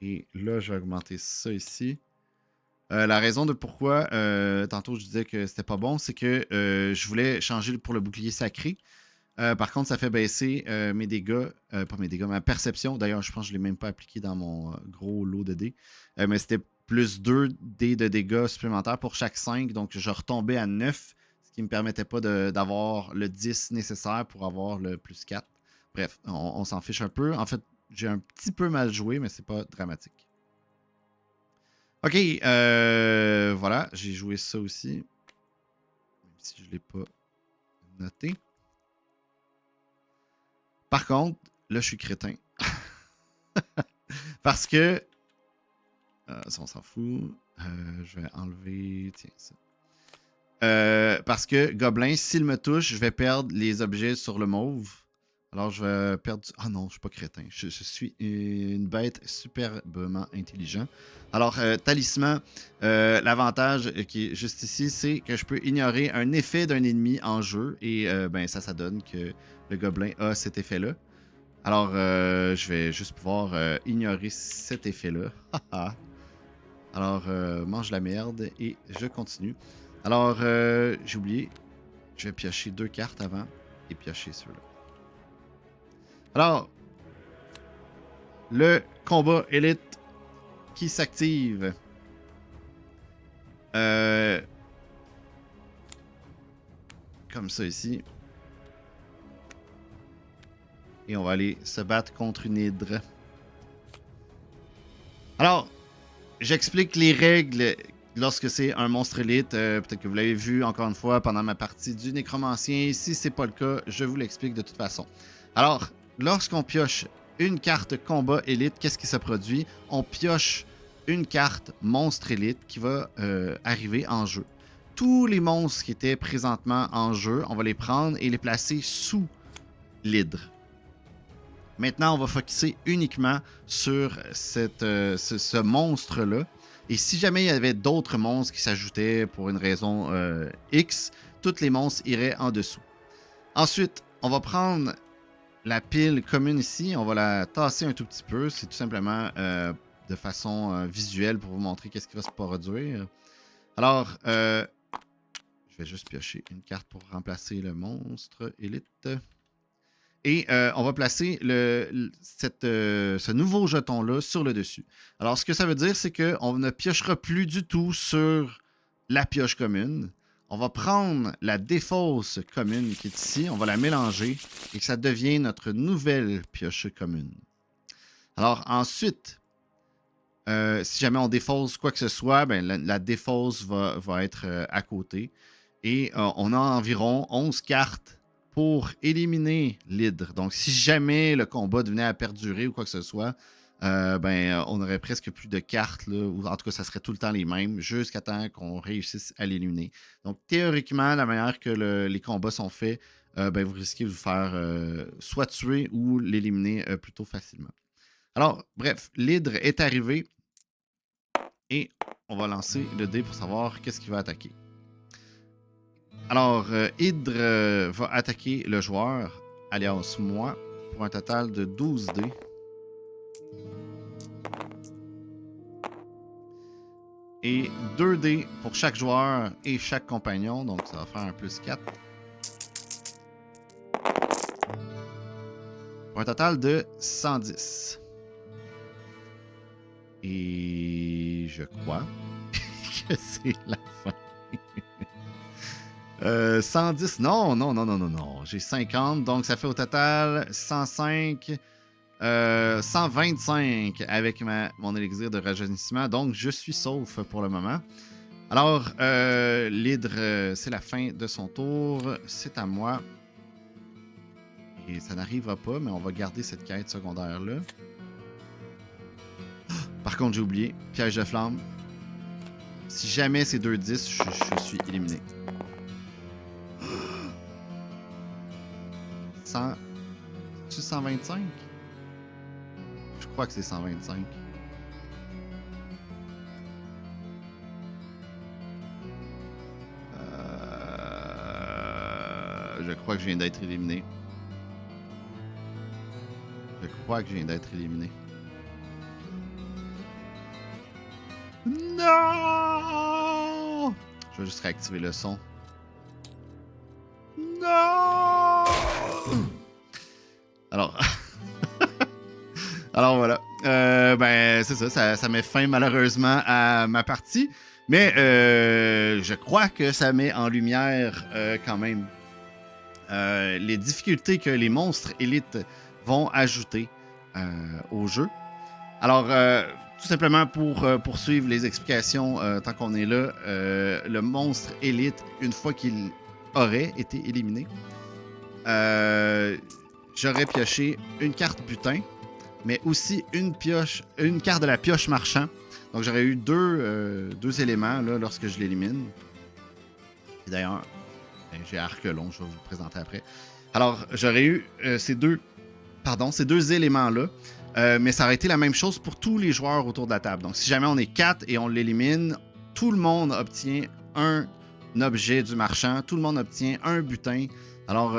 Speaker 1: Et là, je vais augmenter ça ici. La raison de pourquoi, tantôt je disais que c'était pas bon, c'est que je voulais changer pour le bouclier sacré. Par contre, ça fait baisser mes dégâts, pas mes dégâts, ma perception. D'ailleurs, je pense que je ne l'ai même pas appliqué dans mon gros lot de dés. Mais c'était plus 2 dés de dégâts supplémentaires pour chaque 5. Donc, je retombais à 9, ce qui ne me permettait pas d'avoir le 10 nécessaire pour avoir le plus 4. Bref, on s'en fiche un peu. En fait, j'ai un petit peu mal joué, mais c'est pas dramatique. Ok, voilà, j'ai joué ça aussi. Même si je ne l'ai pas noté. Par contre, là, je suis crétin. Parce que... ça, on s'en fout. Je vais enlever... Tiens, ça. Parce que Gobelin, s'il me touche, je vais perdre les objets sur le mauve. Alors, je vais perdre... Ah non, je suis pas crétin. Je suis une bête superbement intelligente. Alors, talisman, l'avantage qui est juste ici, c'est que je peux ignorer un effet d'un ennemi en jeu. Et ben ça donne que le gobelin a cet effet-là. Alors, je vais juste pouvoir ignorer cet effet-là. Alors, mange la merde et je continue. Alors, j'ai oublié. Je vais piocher 2 cartes avant et piocher ceux-là. Alors, le combat élite qui s'active. Comme ça ici. Et on va aller se battre contre une hydre. Alors, j'explique les règles lorsque c'est un monstre élite. Peut-être que vous l'avez vu encore une fois pendant ma partie du nécromancien. Si c'est pas le cas, je vous l'explique de toute façon. Alors, lorsqu'on pioche une carte combat élite, qu'est-ce qui se produit? On pioche une carte monstre élite qui va arriver en jeu. Tous les monstres qui étaient présentement en jeu, on va les prendre et les placer sous l'hydre. Maintenant, on va focusser uniquement sur ce monstre-là. Et si jamais il y avait d'autres monstres qui s'ajoutaient pour une raison X, tous les monstres iraient en dessous. Ensuite, on va prendre la pile commune ici. On va la tasser un tout petit peu. C'est tout simplement de de façon visuelle pour vous montrer qu'est-ce qui va se produire. Alors, je vais juste piocher une carte pour remplacer le monstre élite. Et on va placer ce nouveau jeton-là sur le dessus. Alors, ce que ça veut dire, c'est qu'on ne piochera plus du tout sur la pioche commune. On va prendre la défausse commune qui est ici, on va la mélanger et que ça devient notre nouvelle pioche commune. Alors, ensuite, si jamais on défausse quoi que ce soit, ben, la défausse va être à côté. Et on a environ 11 cartes pour éliminer l'hydre. Donc, si jamais le combat devenait à perdurer ou quoi que ce soit, on aurait presque plus de cartes, là, ou en tout cas, ça serait tout le temps les mêmes, jusqu'à temps qu'on réussisse à l'éliminer. Donc, théoriquement, la manière que les combats sont faits, vous risquez de vous faire soit tuer ou l'éliminer plutôt facilement. Alors, bref, l'hydre est arrivé et on va lancer le dé pour savoir qu'est-ce qu'il va attaquer. Alors, Hydre va attaquer le joueur, alias moi, pour un total de 12 dés. Et 2 dés pour chaque joueur et chaque compagnon, donc ça va faire un plus 4. Pour un total de 110. Et je crois que c'est la fin. 110, non. J'ai 50, donc ça fait au total 105, 125 avec mon élixir de rajeunissement. Donc, je suis sauf pour le moment. Alors, l'hydre, c'est la fin de son tour. C'est à moi. Et ça n'arrivera pas, mais on va garder cette quête secondaire-là. Par contre, j'ai oublié. Piège de flamme. Si jamais c'est 2-10, je suis éliminé. 100... C'est-tu 125? Je crois que c'est 125. Je crois que je viens d'être éliminé. Non! Je vais juste réactiver le son. Non! Alors... Alors voilà. C'est ça met fin malheureusement à ma partie. Mais je crois que ça met en lumière quand même les difficultés que les monstres élites vont ajouter au jeu. Alors, tout simplement pour poursuivre les explications tant qu'on est là, le monstre élite, une fois qu'il aurait été éliminé, j'aurais pioché une carte butin, mais aussi une carte de la pioche marchand. Donc j'aurais eu deux éléments là, lorsque je l'élimine. Et d'ailleurs, j'ai Arquelon, je vais vous le présenter après. Alors, j'aurais eu ces deux éléments-là, mais ça aurait été la même chose pour tous les joueurs autour de la table. Donc si jamais on est 4 et on l'élimine, tout le monde obtient un objet du marchand, tout le monde obtient un butin. Alors,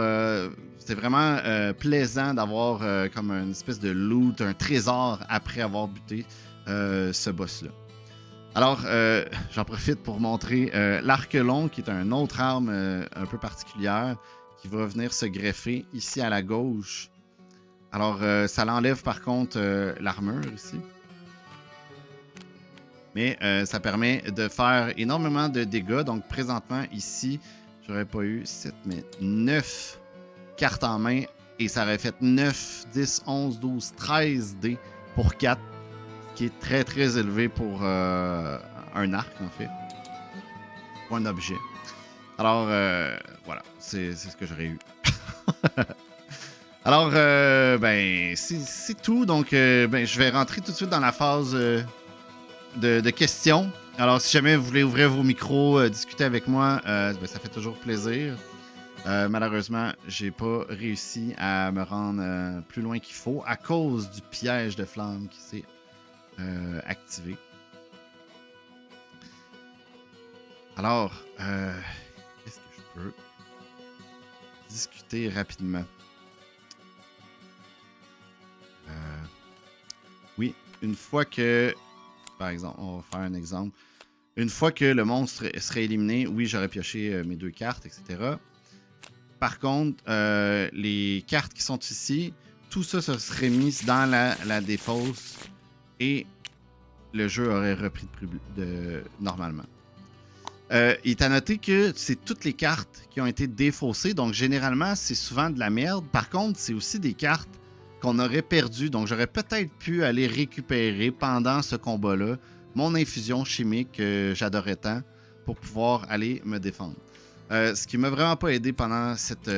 Speaker 1: c'est vraiment plaisant d'avoir comme une espèce de loot, un trésor après avoir buté ce boss-là. Alors, j'en profite pour montrer l'Arquelon, qui est une autre arme un peu particulière, qui va venir se greffer ici à la gauche. Alors, ça l'enlève par contre l'armure ici. Mais ça permet de faire énormément de dégâts. Donc, présentement, ici, j'aurais pas eu 7, mais 9 cartes en main. Et ça aurait fait 9, 10, 11, 12, 13 dés pour 4. Qui est très, très élevé pour un arc, en fait. Pour un objet. Alors, voilà. C'est ce que j'aurais eu. Alors, c'est tout. Donc, je vais rentrer tout de suite dans la phase de questions. Alors, si jamais vous voulez ouvrir vos micros, discuter avec moi, ça fait toujours plaisir. Malheureusement, j'ai pas réussi à me rendre plus loin qu'il faut à cause du piège de flamme qui s'est activé. Alors, qu'est-ce que je peux discuter rapidement? Oui, une fois que, par exemple, on va faire un exemple. Une fois que le monstre serait éliminé, oui, j'aurais pioché mes 2 cartes, etc. Par contre, les cartes qui sont ici, tout ça se serait mis dans la défausse et le jeu aurait repris normalement. Il est à noter que c'est toutes les cartes qui ont été défaussées, donc généralement, c'est souvent de la merde. Par contre, c'est aussi des cartes qu'on aurait perdues, donc j'aurais peut-être pu aller récupérer pendant ce combat-là mon infusion chimique que j'adorais tant pour pouvoir aller me défendre. Ce qui m'a vraiment pas aidé pendant cette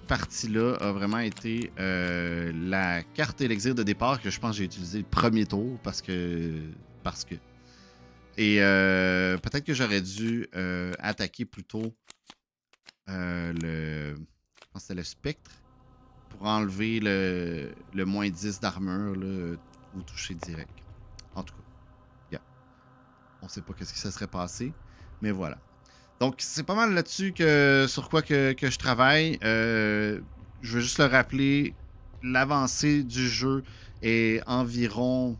Speaker 1: partie-là a vraiment été la carte élixir de départ que je pense que j'ai utilisé le premier tour parce que. Et peut-être que j'aurais dû attaquer plutôt je pense que c'était le spectre pour enlever le moins 10 d'armure ou toucher direct. En tout cas, yeah. On sait pas ce qui se serait passé, mais voilà. Donc, c'est pas mal là-dessus sur quoi que je travaille. Je veux juste le rappeler, l'avancée du jeu est environ,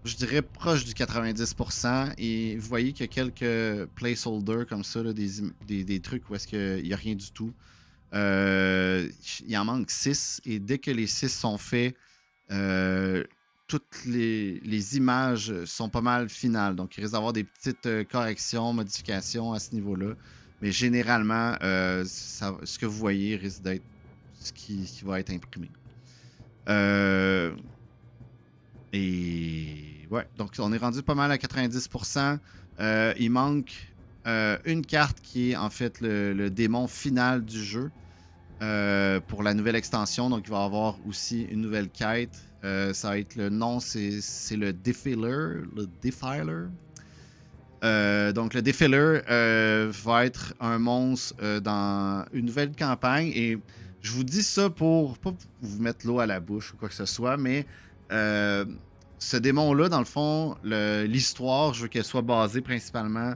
Speaker 1: je dirais, proche du 90%. Et vous voyez qu'il y a quelques placeholders comme ça, là, des trucs où est-ce qu'il n'y a rien du tout. Il en manque 6. Et dès que les 6 sont faits, toutes les images sont pas mal finales. Donc, il risque d'avoir des petites corrections, modifications à ce niveau-là. Mais généralement, ce que vous voyez risque d'être ce qui va être imprimé. Et ouais, donc on est rendu pas mal à 90%. Il manque une carte qui est en fait le démon final du jeu. Pour la nouvelle extension. Donc, il va y avoir aussi une nouvelle quête. Ça va être le nom, c'est le Defiler. Le Defiler. Donc, le Defiler va être un monstre dans une nouvelle campagne. Et je vous dis ça pour pas vous mettre l'eau à la bouche ou quoi que ce soit, mais ce démon-là, dans le fond, l'histoire, je veux qu'elle soit basée principalement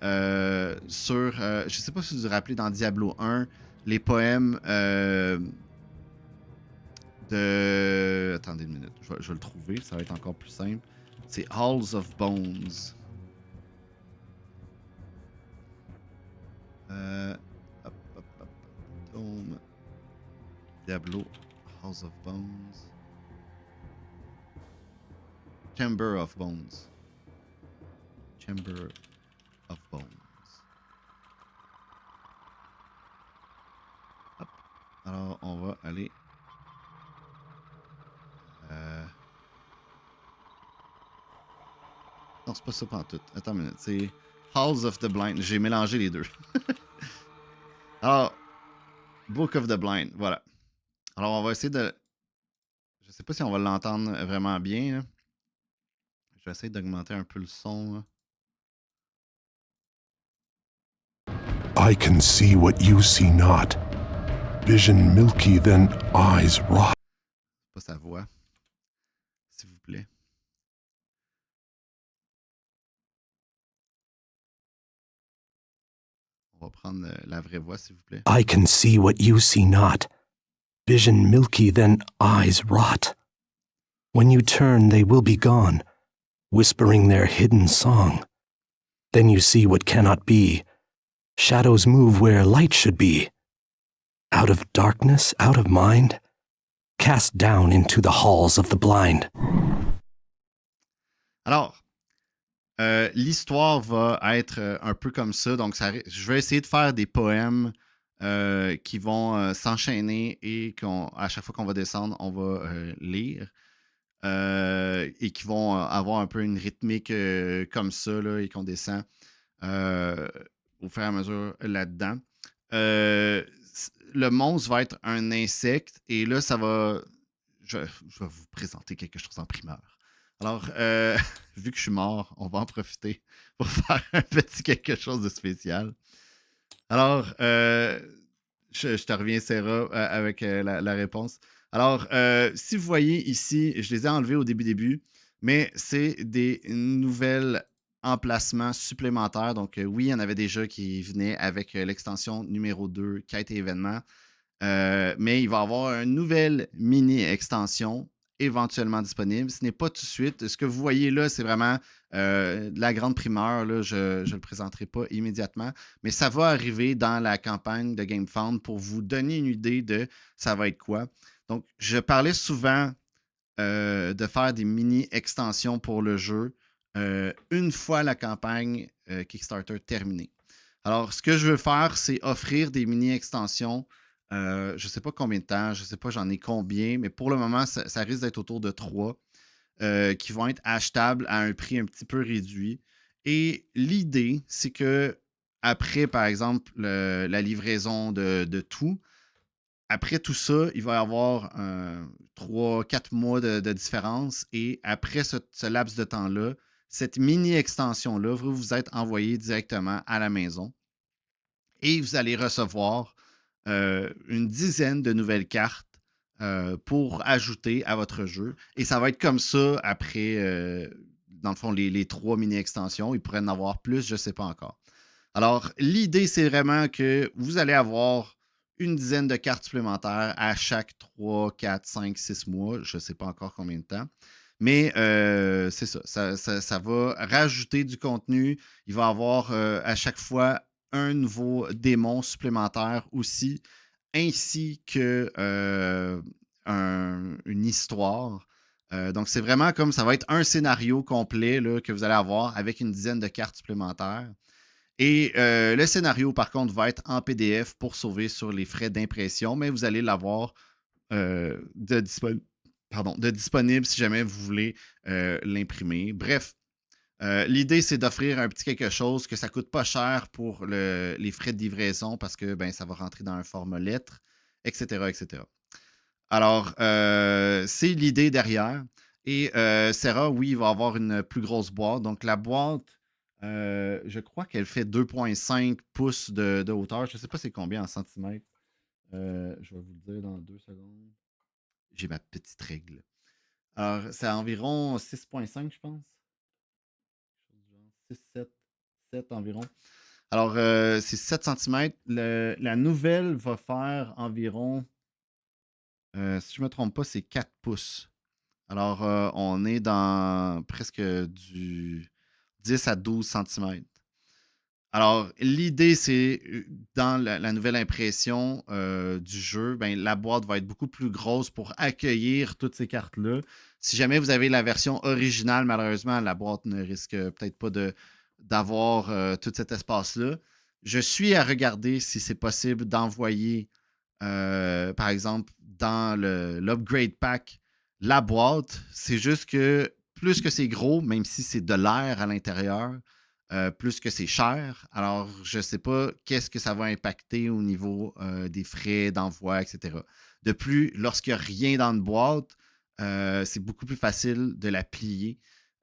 Speaker 1: sur. Je sais pas si vous vous rappelez dans Diablo 1, les poèmes de. Attendez une minute, je vais le trouver, ça va être encore plus simple. C'est Halls of Bones. Hop. Tome. Diablo, Halls of Bones. Chamber of Bones. Chamber of Bones. Hop. Alors, on va aller. Non, c'est pas ça pantoute. Attends une minute. C'est Halls of the Blind. J'ai mélangé les deux. Alors, Book of the Blind. Voilà. Alors, on va essayer de. Je sais pas si on va l'entendre vraiment bien. Là. Je vais essayer d'augmenter un peu le son. Là.
Speaker 2: I can see what you see not. Vision milky than eyes rot.
Speaker 1: Pas sa voix. S'il vous plaît. On va prendre la vraie voix, s'il vous plaît.
Speaker 2: I can see what you see not. Vision milky than eyes rot. When you turn, they will be gone, whispering their hidden song. Then you see what cannot be. Shadows move where light should be. Out of darkness, out of mind, cast down into the halls of the blind.
Speaker 1: Alors, l'histoire va être un peu comme ça. Donc, je vais essayer de faire des poèmes qui vont s'enchaîner et à chaque fois qu'on va descendre, on va lire. Et qui vont avoir un peu une rythmique comme ça là, et qu'on descend au fur et à mesure là-dedans. Le monstre va être un insecte et là, ça va. Je vais vous présenter quelque chose en primeur. Alors, vu que je suis mort, on va en profiter pour faire un petit quelque chose de spécial. Alors, je te reviens, Sarah, avec la réponse. Alors, si vous voyez ici, je les ai enlevés au début, mais c'est des nouvelles emplacements supplémentaires. Donc, oui, il y en avait déjà qui venaient avec l'extension numéro 2, quête et événements. Mais il va y avoir une nouvelle mini-extension éventuellement disponible. Ce n'est pas tout de suite. Ce que vous voyez là, c'est vraiment de la grande primeur. Là. Je ne le présenterai pas immédiatement, mais ça va arriver dans la campagne de GameFound pour vous donner une idée de ça va être quoi. Donc, je parlais souvent de faire des mini-extensions pour le jeu une fois la campagne Kickstarter terminée. Alors, ce que je veux faire, c'est offrir des mini-extensions. Je ne sais pas combien de temps, je ne sais pas j'en ai combien, mais pour le moment, ça risque d'être autour de 3 qui vont être achetables à un prix un petit peu réduit. Et l'idée, c'est que après, par exemple, la livraison de tout, après tout ça, il va y avoir 3-4 mois de différence. Et après ce laps de temps-là, cette mini-extension-là va vous être envoyée directement à la maison. Et vous allez recevoir une dizaine de nouvelles cartes pour ajouter à votre jeu. Et ça va être comme ça après, dans le fond, les 3 mini-extensions. Il pourrait en avoir plus, je ne sais pas encore. Alors, l'idée, c'est vraiment que vous allez avoir une dizaine de cartes supplémentaires à chaque 3, 4, 5, 6 mois. Je ne sais pas encore combien de temps. Mais c'est ça. Ça va rajouter du contenu. Il va y avoir à chaque fois un nouveau démon supplémentaire aussi, ainsi que une histoire. Donc, c'est vraiment comme ça va être un scénario complet là, que vous allez avoir avec une dizaine de cartes supplémentaires. Et le scénario, par contre, va être en PDF pour sauver sur les frais d'impression, mais vous allez l'avoir de disponible si jamais vous voulez l'imprimer. Bref, l'idée, c'est d'offrir un petit quelque chose que ça ne coûte pas cher pour les frais de livraison parce que ben, ça va rentrer dans un format lettre, etc., etc. Alors, c'est l'idée derrière. Et Serra, oui, il va avoir une plus grosse boîte. Donc, la boîte, je crois qu'elle fait 2,5 pouces de hauteur. Je ne sais pas c'est combien en centimètres. Je vais vous le dire dans 2 secondes. J'ai ma petite règle. Alors, c'est environ 6,5, je pense. 6, 7, 7 environ. Alors, c'est 7 cm. La nouvelle va faire environ, si je ne me trompe pas, c'est 4 pouces. Alors, on est dans presque du 10 à 12 cm. Alors, l'idée, c'est dans la nouvelle impression du jeu, ben, la boîte va être beaucoup plus grosse pour accueillir toutes ces cartes-là. Si jamais vous avez la version originale, malheureusement, la boîte ne risque peut-être pas d'avoir tout cet espace-là. Je suis à regarder si c'est possible d'envoyer, par exemple, dans l'upgrade pack, la boîte. C'est juste que plus que c'est gros, même si c'est de l'air à l'intérieur, plus que c'est cher. Alors, je ne sais pas qu'est-ce que ça va impacter au niveau des frais d'envoi, etc. De plus, lorsqu'il n'y a rien dans une boîte, c'est beaucoup plus facile de la plier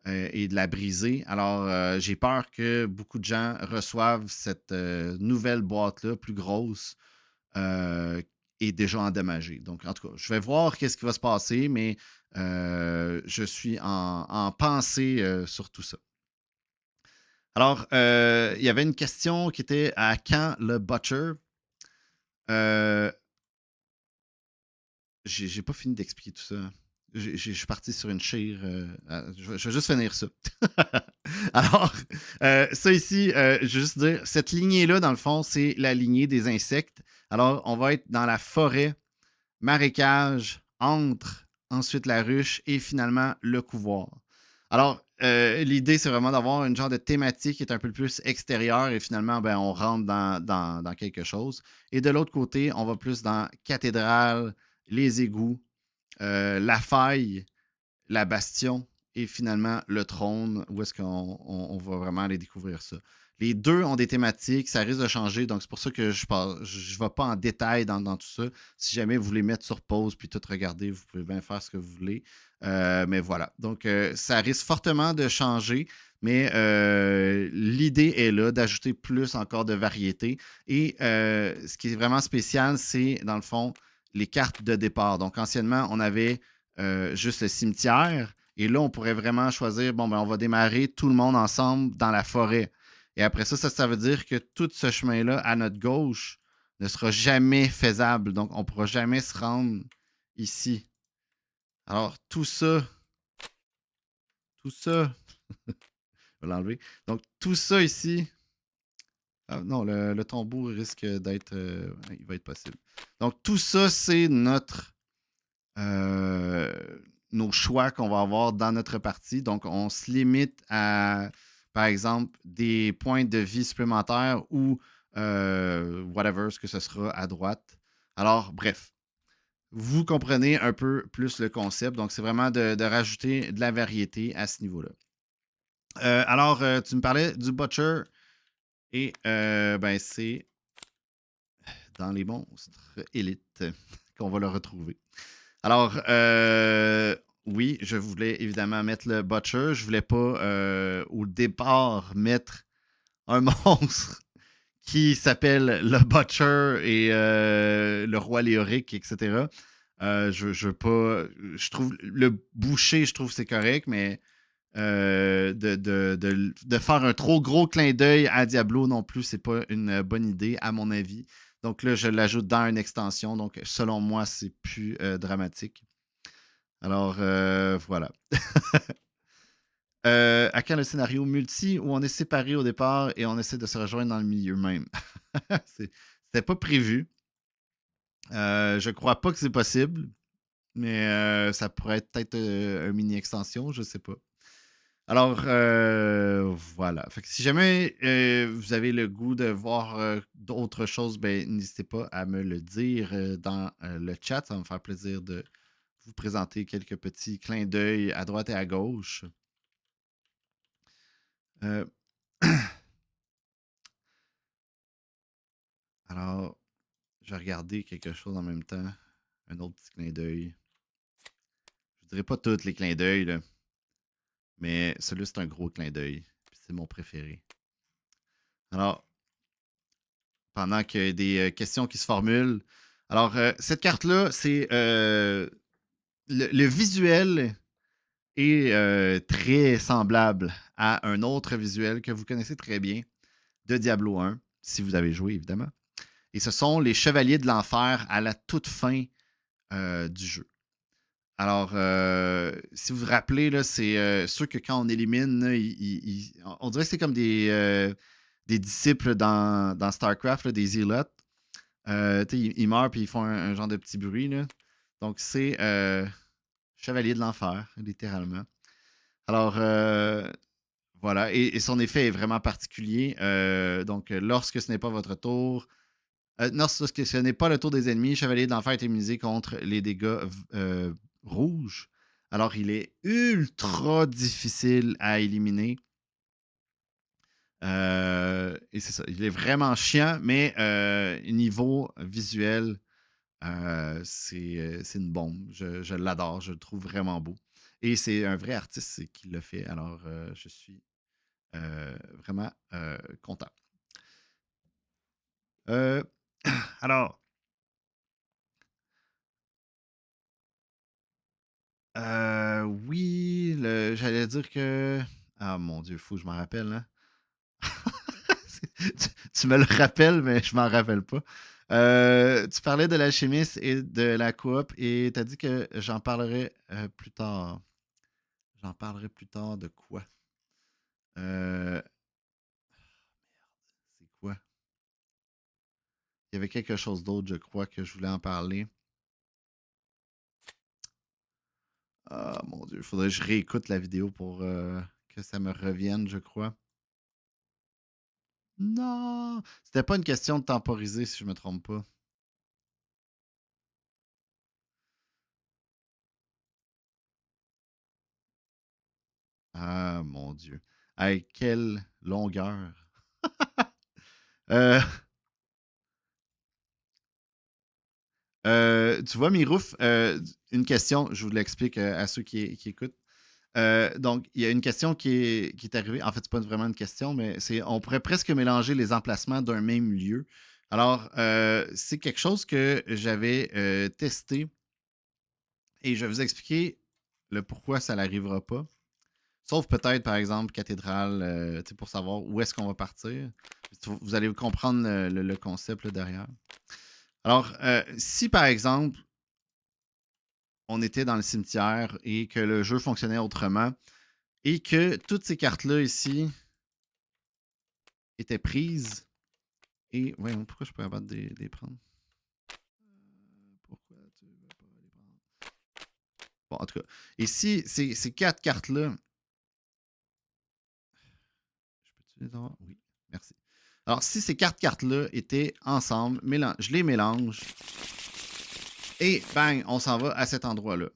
Speaker 1: et de la briser. Alors, j'ai peur que beaucoup de gens reçoivent cette nouvelle boîte-là, plus grosse, et déjà endommagée. Donc, en tout cas, je vais voir qu'est-ce qui va se passer, mais je suis en pensée sur tout ça. Alors, il y avait une question qui était à quand le Butcher? J'ai pas fini d'expliquer tout ça. Je suis parti sur une chire. Je vais juste finir ça. Alors, ça ici, je vais juste dire, cette lignée-là, dans le fond, c'est la lignée des insectes. Alors, on va être dans la forêt, marécage, antre, ensuite la ruche et finalement le couvoir. Alors, l'idée, c'est vraiment d'avoir une genre de thématique qui est un peu plus extérieure et finalement, ben, on rentre dans quelque chose. Et de l'autre côté, on va plus dans cathédrale, les égouts, la faille, la bastion et finalement le trône, où est-ce qu'on va vraiment aller découvrir ça. Les deux ont des thématiques, ça risque de changer, donc c'est pour ça que je ne vais pas en détail dans tout ça. Si jamais vous voulez mettre sur pause puis tout regarder, vous pouvez bien faire ce que vous voulez. Mais voilà, donc ça risque fortement de changer, mais l'idée est là d'ajouter plus encore de variété. Et ce qui est vraiment spécial, c'est dans le fond les cartes de départ. Donc anciennement, on avait juste le cimetière. Et là, on pourrait vraiment choisir, bon, ben, on va démarrer tout le monde ensemble dans la forêt. Et après ça veut dire que tout ce chemin-là, à notre gauche, ne sera jamais faisable. Donc, on ne pourra jamais se rendre ici. Alors, tout ça, je vais l'enlever. Donc, tout ça ici, ah, non, le tombeau risque d'être, il va être possible. Donc, tout ça, c'est euh, nos choix qu'on va avoir dans notre partie. Donc, on se limite à, par exemple, des points de vie supplémentaires ou whatever, ce que ce sera à droite. Alors, bref, vous comprenez un peu plus le concept. Donc, c'est vraiment de rajouter de la variété à ce niveau-là. Alors, tu me parlais du Butcher et ben, c'est dans les monstres élites qu'on va le retrouver. Alors, oui, je voulais évidemment mettre le Butcher. Je voulais pas, au départ, mettre un monstre qui s'appelle le Butcher et le roi Léoric, etc. Je veux pas. Je trouve le boucher, je trouve c'est correct, mais de faire un trop gros clin d'œil à Diablo non plus, c'est pas une bonne idée, à mon avis. Donc là, je l'ajoute dans une extension. Donc, selon moi, c'est plus dramatique. Alors, voilà. À quand le scénario multi où on est séparés au départ et on essaie de se rejoindre dans le milieu même? C'était pas prévu. Je crois pas que c'est possible, mais ça pourrait être peut-être un mini-extension, je sais pas. Alors, voilà. Fait que si jamais vous avez le goût de voir d'autres choses, ben, n'hésitez pas à me le dire dans le chat. Ça va me faire plaisir de vous présenter quelques petits clins d'œil à droite et à gauche. Euh, alors, je vais regarder quelque chose en même temps. Un autre petit clin d'œil. Je dirais pas tous les clins d'œil, là, mais celui-là, c'est un gros clin d'œil. C'est mon préféré. Alors, pendant qu'il y a des questions qui se formulent. Alors, cette carte-là, c'est le visuel est très semblable à un autre visuel que vous connaissez très bien de Diablo 1, si vous avez joué, évidemment. Et ce sont les Chevaliers de l'Enfer à la toute fin du jeu. Alors, si vous vous rappelez, là, c'est sûr que quand on élimine, là, on dirait que c'est comme des disciples dans StarCraft, là, des Zealots. Ils meurent et ils font un genre de petit bruit. Là. Donc, c'est Chevalier de l'Enfer, littéralement. Alors, voilà. Et son effet est vraiment particulier. Donc, lorsque ce n'est pas votre tour, lorsque ce n'est pas le tour des ennemis, Chevalier de l'Enfer est immunisé contre les dégâts rouges. Alors, il est ultra difficile à éliminer. Et c'est ça. Il est vraiment chiant, mais niveau visuel, c'est une bombe. Je l'adore. Je le trouve vraiment beau. Et c'est un vrai artiste qui l'a fait. Alors, je suis vraiment content. Euh, alors, oui, j'allais dire que. Ah mon Dieu, fou, je m'en rappelle. Hein? Tu me le rappelles, mais je m'en rappelle pas. Tu parlais de l'alchimiste et de la coop et tu as dit que j'en parlerai plus tard. J'en parlerai plus tard de quoi? Euh, c'est quoi? Il y avait quelque chose d'autre, je crois, que je voulais en parler. Ah mon Dieu, il faudrait que je réécoute la vidéo pour que ça me revienne, je crois. Non! C'était pas une question de temporiser, si je me trompe pas. Ah mon Dieu. Hey, quelle longueur. Euh, tu vois, Mirouf, une question, je vous l'explique à ceux qui écoutent. Donc, il y a une question qui est arrivée. En fait, c'est pas vraiment une question, mais c'est on pourrait presque mélanger les emplacements d'un même lieu. Alors, c'est quelque chose que j'avais testé et je vais vous expliquer le pourquoi ça n'arrivera pas. Sauf peut-être, par exemple, cathédrale, pour savoir où est-ce qu'on va partir. Vous allez comprendre le concept là, derrière. Alors, si par exemple, on était dans le cimetière et que le jeu fonctionnait autrement et que toutes ces cartes-là ici étaient prises. Et voyons, pourquoi je peux abattre des prendre? Pourquoi tu veux pas les prendre? Bon, en tout cas, ici, ces 4 cartes-là. Je peux-tu les avoir? Oui, merci. Alors, si ces 4 cartes-là étaient ensemble, je les mélange et bang, on s'en va à cet endroit-là.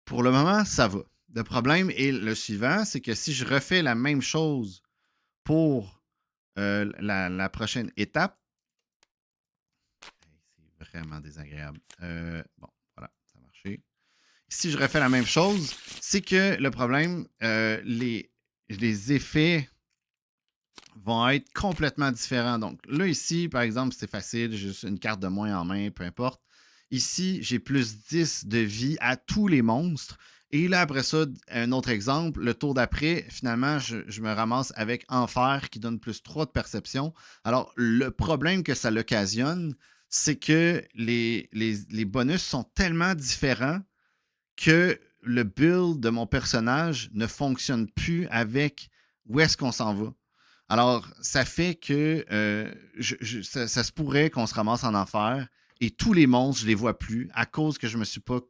Speaker 1: Pour le moment, ça va. Le problème est le suivant, c'est que si je refais la même chose pour la prochaine étape, c'est vraiment désagréable. Bon, voilà, ça a marché. Si je refais la même chose, c'est que le problème, les effets vont être complètement différents. Donc là, ici, par exemple, c'est facile, j'ai juste une carte de moins en main, peu importe. Ici, j'ai plus 10 de vie à tous les monstres. Et là, après ça, un autre exemple, le tour d'après, finalement, je me ramasse avec Enfer qui donne plus 3 de perception. Alors, le problème que ça l'occasionne, c'est que les bonus sont tellement différents que le build de mon personnage ne fonctionne plus avec où est-ce qu'on s'en va. Alors, ça fait que ça se pourrait qu'on se ramasse en enfer et tous les monstres, je les vois plus à cause que je ne me suis pas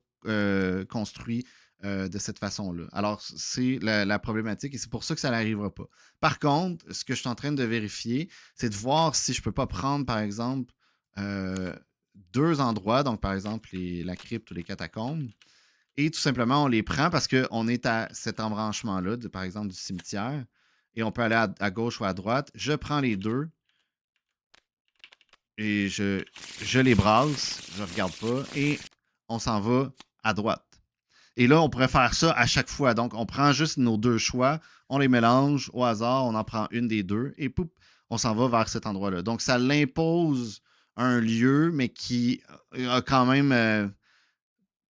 Speaker 1: construit de cette façon-là. Alors, c'est la problématique et c'est pour ça que ça n'arrivera pas. Par contre, ce que je suis en train de vérifier, c'est de voir si je ne peux pas prendre, par exemple, 2 endroits, donc par exemple la crypte ou les catacombes, et tout simplement, on les prend parce qu'on est à cet embranchement-là, par exemple, du cimetière, et on peut aller à gauche ou à droite. Je prends les deux et je les brasse, je ne regarde pas, et on s'en va à droite. Et là, on pourrait faire ça à chaque fois. Donc, on prend juste nos 2 choix, on les mélange au hasard, on en prend une des deux, et poup, on s'en va vers cet endroit-là. Donc, ça l'impose un lieu, mais qui a quand même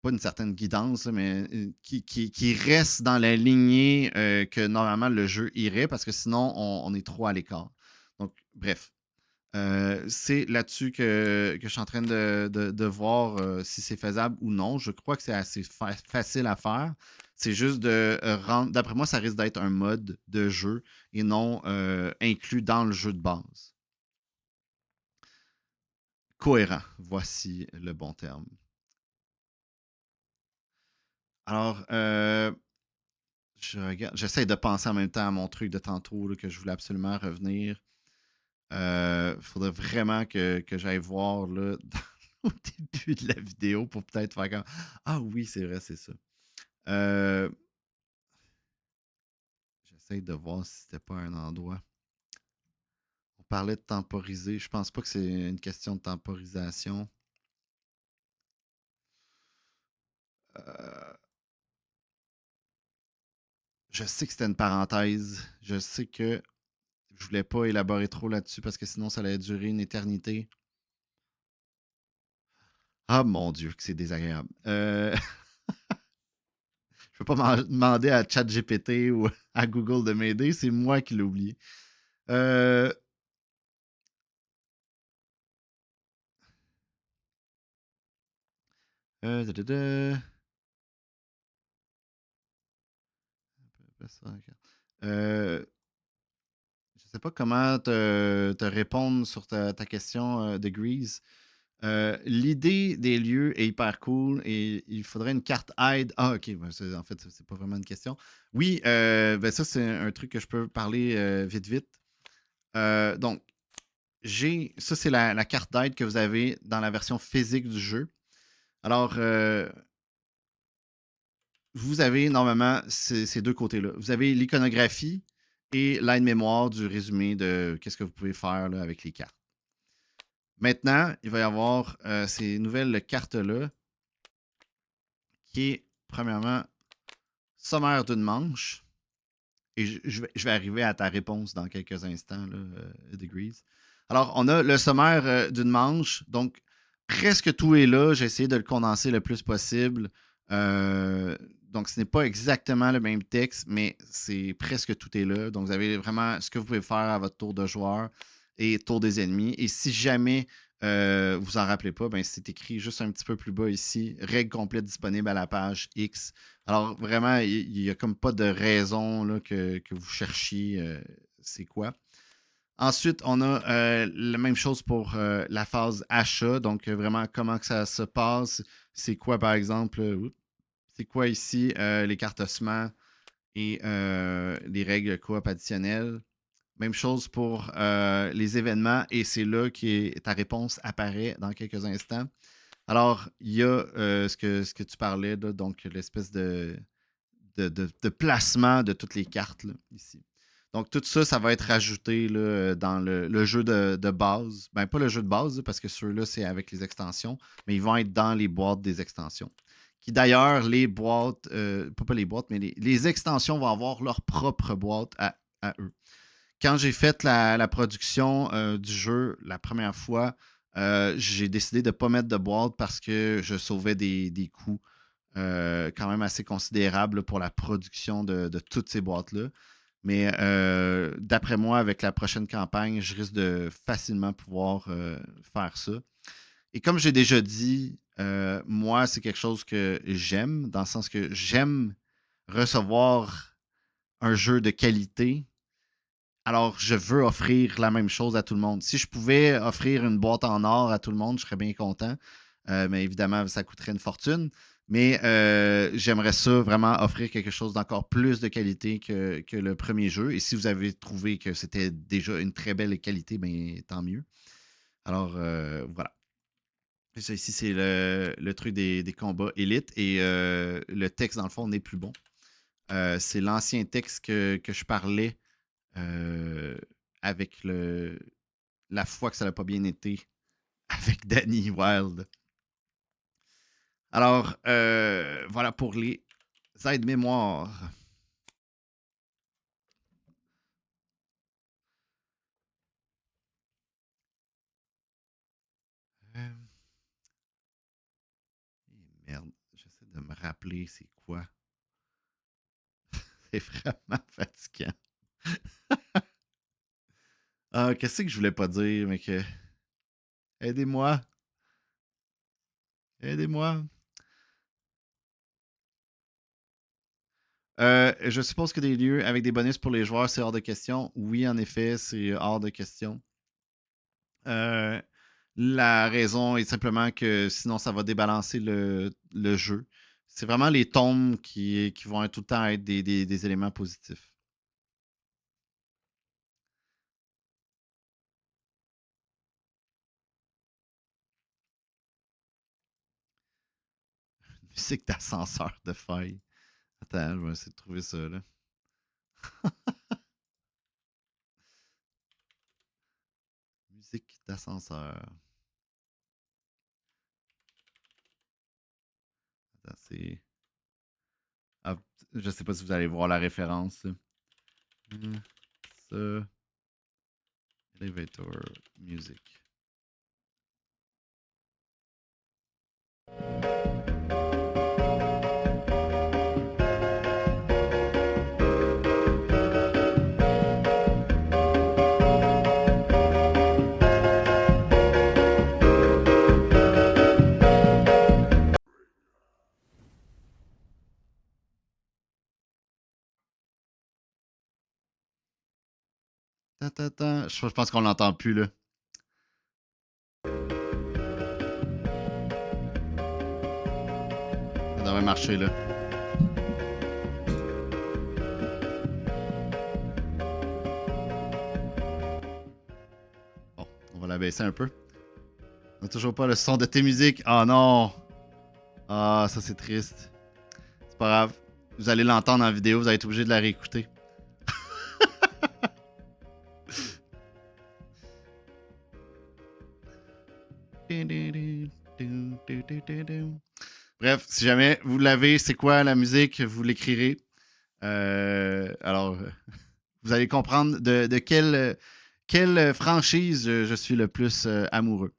Speaker 1: pas une certaine guidance, mais qui reste dans la lignée que normalement le jeu irait, parce que sinon, on est trop à l'écart. Donc, bref. C'est là-dessus que je suis en train de voir si c'est faisable ou non. Je crois que c'est assez facile à faire. C'est juste de rendre. D'après moi, ça risque d'être un mode de jeu et non inclus dans le jeu de base. Cohérent, voici le bon terme. Alors, j'essaie de penser en même temps à mon truc de tantôt là, que je voulais absolument revenir. Il faudrait vraiment que j'aille voir là, au début de la vidéo pour peut-être faire comme ah oui, c'est vrai, c'est ça. J'essaie de voir si c'était pas un endroit. On parlait de temporiser. Je pense pas que c'est une question de temporisation. Euh, je sais que c'était une parenthèse. Je sais que je voulais pas élaborer trop là-dessus parce que sinon ça allait durer une éternité. Ah mon Dieu, que c'est désagréable. Je peux pas demander à ChatGPT ou à Google de m'aider, c'est moi qui l'ai oublié. Euh... Euh, da, da, da. Euh, je sais pas comment te répondre sur ta question de Grease. L'idée des lieux est hyper cool et il faudrait une carte aide. Ah, ok, en fait, c'est pas vraiment une question. Oui, ben ça, c'est un truc que je peux parler vite, vite. Donc, ça, c'est la carte d'aide que vous avez dans la version physique du jeu. Alors, vous avez normalement ces 2 côtés-là. Vous avez l'iconographie et l'aide-mémoire du résumé de qu'est-ce que vous pouvez faire là, avec les cartes. Maintenant, il va y avoir ces nouvelles cartes-là qui est, premièrement, sommaire d'une manche. Et je vais arriver à ta réponse dans quelques instants, là, Degrees. Alors, on a le sommaire d'une manche. Donc, presque tout est là. J'ai essayé de le condenser le plus possible. Donc, ce n'est pas exactement le même texte, mais c'est presque tout est là. Donc, vous avez vraiment ce que vous pouvez faire à votre tour de joueur et tour des ennemis. Et si jamais vous en rappelez pas, ben c'est écrit juste un petit peu plus bas ici. Règles complètes disponibles à la page X. Alors, vraiment, il n'y a comme pas de raison là, que vous cherchiez c'est quoi. Ensuite, on a la même chose pour la phase achat. Donc, vraiment, comment que ça se passe. C'est quoi, par exemple, c'est quoi ici les cartes ossements et les règles coop additionnelles. Même chose pour les événements et c'est là que ta réponse apparaît dans quelques instants. Alors, il y a ce que tu parlais, là, donc l'espèce de placement de toutes les cartes là, ici. Donc, tout ça, ça va être ajouté là, dans le jeu de base. Ben, pas le jeu de base, parce que ceux-là, c'est avec les extensions, mais ils vont être dans les boîtes des extensions. Qui d'ailleurs, les boîtes, pas les boîtes, mais les extensions vont avoir leur propre boîte à eux. Quand j'ai fait la production du jeu la première fois, j'ai décidé de ne pas mettre de boîte parce que je sauvais des coûts quand même assez considérables pour la production de toutes ces boîtes-là. Mais d'après moi, avec la prochaine campagne, je risque de facilement pouvoir faire ça. Et comme j'ai déjà dit, moi, c'est quelque chose que j'aime, dans le sens que j'aime recevoir un jeu de qualité. Alors, je veux offrir la même chose à tout le monde. Si je pouvais offrir une boîte en or à tout le monde, je serais bien content. Mais évidemment, ça coûterait une fortune. Mais j'aimerais ça vraiment offrir quelque chose d'encore plus de qualité que le premier jeu. Et si vous avez trouvé que c'était déjà une très belle qualité, ben, tant mieux. Alors, voilà. Et ça, ici, c'est le truc des combats élites. Et le texte, dans le fond, n'est plus bon. C'est l'ancien texte que je parlais avec la fois que ça n'a pas bien été avec Danny Wilde. Alors, voilà pour les aides-mémoire. Merde, j'essaie de me rappeler c'est quoi. C'est vraiment fatigant. Ah, qu'est-ce que je voulais pas dire, mais que. Aidez-moi. Aidez-moi. Je suppose que des lieux avec des bonus pour les joueurs, c'est hors de question. Oui, en effet, c'est hors de question. La raison est simplement que sinon, ça va débalancer le jeu. C'est vraiment les tombes qui vont être tout le temps être des éléments positifs. Musique d'ascenseur de faille. Attends, je vais essayer de trouver ça là. Musique d'ascenseur. Attends, c'est. Ah, je sais pas si vous allez voir la référence. Ça. Elevator Music. Je pense qu'on l'entend plus là. Ça devrait marcher là. Bon, on va la baisser un peu. On n'a toujours pas le son de tes musiques. Oh non! Ah, ça c'est triste. C'est pas grave. Vous allez l'entendre en vidéo, vous allez être obligé de la réécouter. Bref, si jamais vous l'avez, c'est quoi la musique, vous l'écrirez. Alors, vous allez comprendre de quelle franchise je suis le plus amoureux.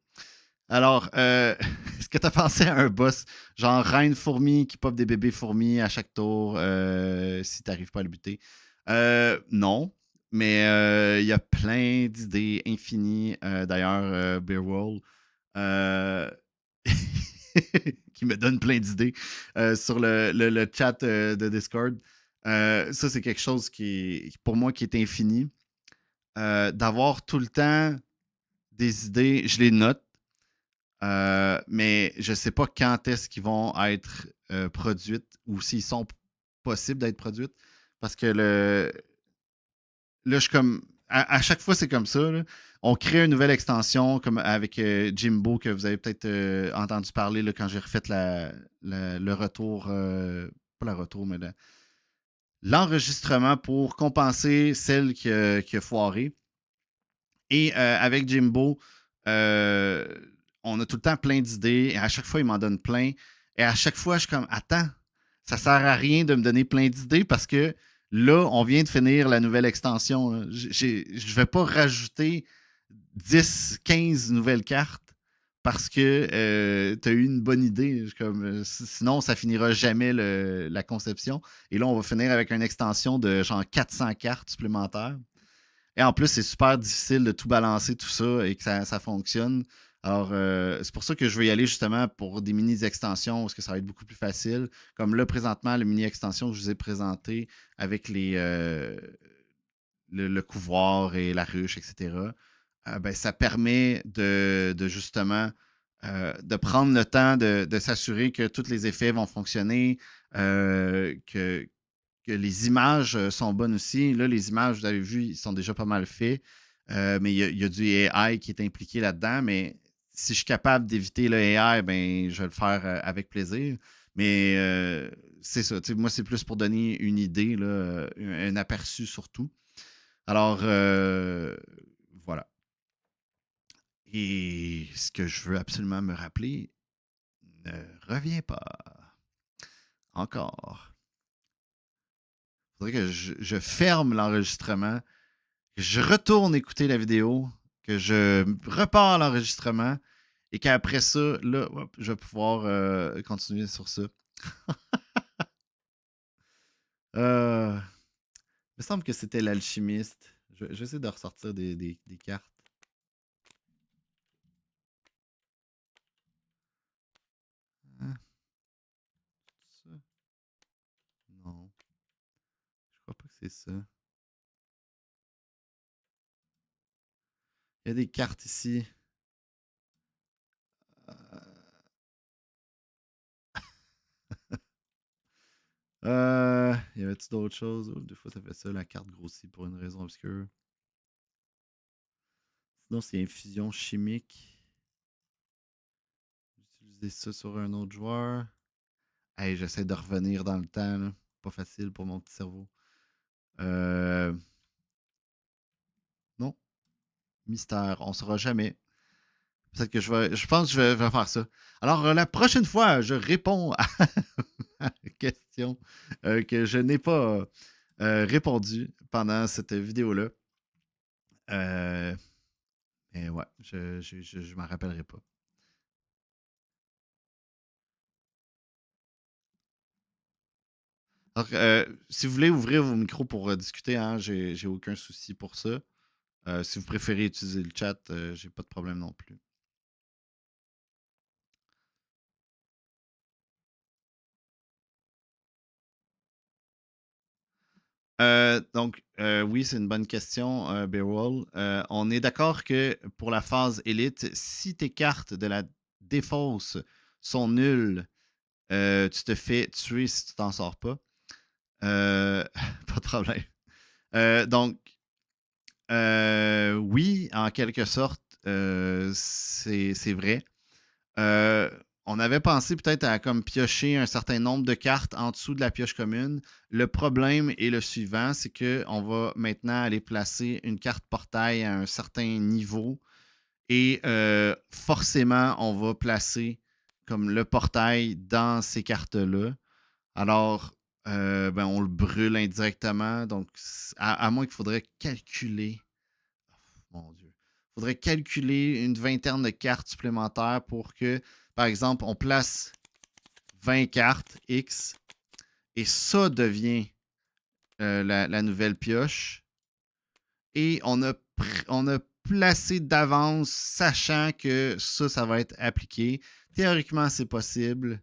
Speaker 1: Alors, est-ce que tu as pensé à un boss genre reine fourmi qui pop des bébés fourmis à chaque tour si tu n'arrives pas à le buter? Non, mais il y a plein d'idées infinies. D'ailleurs, Beerwall euh, qui me donne plein d'idées sur le chat de Discord. Ça, c'est quelque chose pour moi, qui est infini. D'avoir tout le temps des idées, je les note, mais je ne sais pas quand est-ce qu'ils vont être produites ou s'ils sont possibles d'être produites. Parce que là, je suis comme. À chaque fois, c'est comme ça. Là. On crée une nouvelle extension, comme avec Jimbo, que vous avez peut-être entendu parler là, quand j'ai refait le retour. Pas le retour, mais l'enregistrement pour compenser celle qui a foiré. Et avec Jimbo, euh, on a tout le temps plein d'idées. Et à chaque fois, il m'en donne plein. Et à chaque fois, je suis comme, attends, ça sert à rien de me donner plein d'idées parce que là, on vient de finir la nouvelle extension. Je ne vais pas rajouter 10, 15 nouvelles cartes parce que tu as eu une bonne idée. Sinon, ça finira jamais la conception. Et là, on va finir avec une extension de genre 400 cartes supplémentaires. Et en plus, c'est super difficile de tout balancer, tout ça, et que ça fonctionne. Alors, c'est pour ça que je veux y aller justement pour des mini-extensions, parce que ça va être beaucoup plus facile. Comme là, présentement, le mini-extension que je vous ai présenté avec le couvoir et la ruche, etc., ben, ça permet de justement de prendre le temps de s'assurer que tous les effets vont fonctionner, que les images sont bonnes aussi. Là, les images, vous avez vu, ils sont déjà pas mal faits. Mais il y a du AI qui est impliqué là-dedans. Mais si je suis capable d'éviter le AI, ben, je vais le faire avec plaisir. Mais c'est ça. Moi, c'est plus pour donner une idée, là, un aperçu surtout. Alors, voilà. Et ce que je veux absolument me rappeler ne revient pas. Encore. Il faudrait que je ferme l'enregistrement, que je retourne écouter la vidéo, que je repars l'enregistrement et qu'après ça, là, hop, je vais pouvoir continuer sur ça. Il me semble que c'était l'alchimiste. Je vais essayer de ressortir des cartes. Hein? Ça? Non. Je crois pas que c'est ça. Il y a des cartes ici. Y avait-tu d'autres choses? Oh, des fois, ça fait ça, la carte grossit pour une raison obscure. Sinon, c'est infusion chimique. Utiliser ça sur un autre joueur. Hey, j'essaie de revenir dans le temps. Là. Pas facile pour mon petit cerveau. Non. Mystère. On ne saura jamais. Peut-être que je pense que je vais faire ça. Alors, la prochaine fois, je réponds à la question que je n'ai pas répondu pendant cette vidéo-là. Mais ouais, je m'en rappellerai pas. Alors, si vous voulez ouvrir vos micros pour discuter, hein, j'ai aucun souci pour ça. Si vous préférez utiliser le chat, j'ai pas de problème non plus. Donc, oui, c'est une bonne question, Beowulf. On est d'accord que pour la phase élite, si tes cartes de la défausse sont nulles, tu te fais tuer si tu t'en sors pas. Pas de problème. Donc, oui, en quelque sorte, c'est vrai. Euh, on avait pensé peut-être à comme piocher un certain nombre de cartes en dessous de la pioche commune. Le problème est le suivant, c'est qu'on va maintenant aller placer une carte portail à un certain niveau et forcément, on va placer comme le portail dans ces cartes-là. Alors, ben, on le brûle indirectement. Donc, à moins qu'il faudrait calculer. Mon Dieu. Il faudrait calculer une vingtaine de cartes supplémentaires pour que, par exemple, on place 20 cartes X et ça devient la nouvelle pioche. Et on a placé d'avance, sachant que ça va être appliqué. Théoriquement, c'est possible.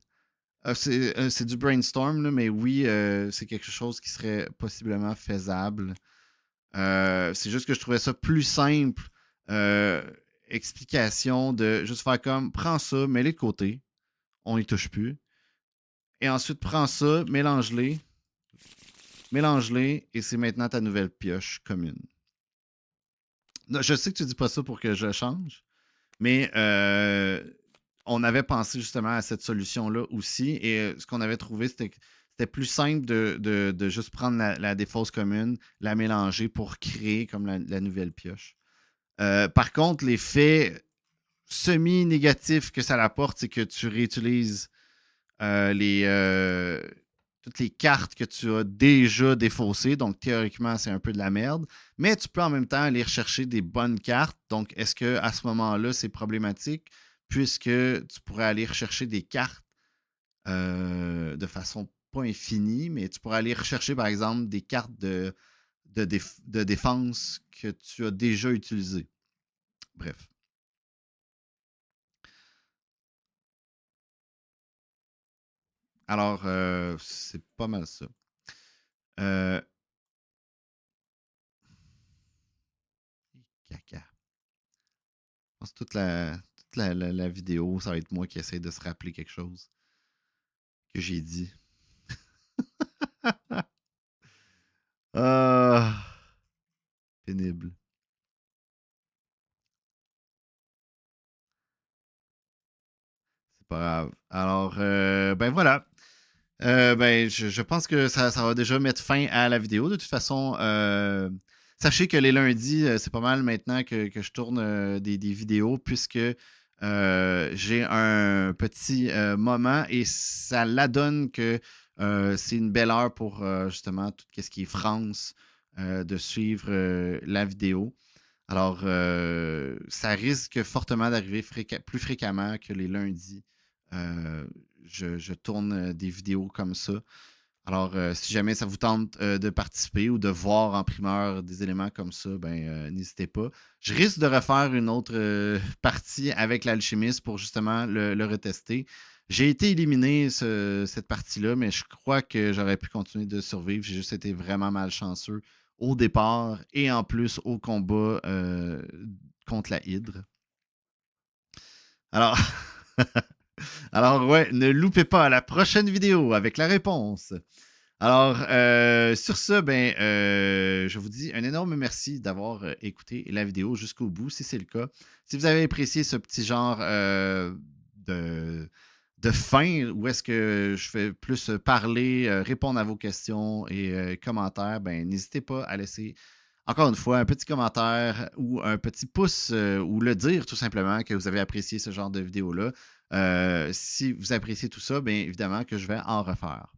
Speaker 1: C'est du brainstorm, là, mais oui, c'est quelque chose qui serait possiblement faisable. C'est juste que je trouvais ça plus simple. Explication de juste faire comme prends ça, mets-les de côté, on y touche plus. Et ensuite, prends ça, mélange-les, et c'est maintenant ta nouvelle pioche commune. Non, je sais que tu dis pas ça pour que je change, mais on avait pensé justement à cette solution-là aussi. Et ce qu'on avait trouvé, c'était plus simple de juste prendre la défausse commune, la mélanger pour créer comme la nouvelle pioche. Par contre, l'effet semi-négatif que ça apporte, c'est que tu réutilises toutes les cartes que tu as déjà défaussées. Donc, théoriquement, c'est un peu de la merde. Mais tu peux en même temps aller rechercher des bonnes cartes. Donc, est-ce qu'à ce moment-là, c'est problématique? Puisque tu pourrais aller rechercher des cartes de façon pas infinie, mais tu pourrais aller rechercher, par exemple, des cartes de défense que tu as déjà utilisées. Bref. Alors, c'est pas mal ça. Caca. Je pense que toute la vidéo, ça va être moi qui essaie de se rappeler quelque chose que j'ai dit. Ah, pénible. C'est pas grave. Alors, ben voilà. Ben, je pense que ça va déjà mettre fin à la vidéo. De toute façon, sachez que les lundis, c'est pas mal maintenant que je tourne des vidéos puisque j'ai un petit moment et ça l'adonne que c'est une belle heure pour justement tout ce qui est France de suivre la vidéo. Alors, ça risque fortement d'arriver plus fréquemment que les lundis. Euh, je tourne des vidéos comme ça. Alors, si jamais ça vous tente de participer ou de voir en primeur des éléments comme ça, ben n'hésitez pas. Je risque de refaire une autre partie avec l'alchimiste pour justement le retester. J'ai été éliminé cette partie-là, mais je crois que j'aurais pu continuer de survivre. J'ai juste été vraiment malchanceux au départ et en plus au combat contre la Hydre. Alors, alors ouais, ne loupez pas la prochaine vidéo avec la réponse. Alors, sur ce, ben, je vous dis un énorme merci d'avoir écouté la vidéo jusqu'au bout, si c'est le cas. Si vous avez apprécié ce petit genre de fin, où est-ce que je fais plus parler, répondre à vos questions et commentaires, ben, n'hésitez pas à laisser, encore une fois, un petit commentaire ou un petit pouce ou le dire tout simplement que vous avez apprécié ce genre de vidéo-là. Si vous appréciez tout ça, bien évidemment que je vais en refaire.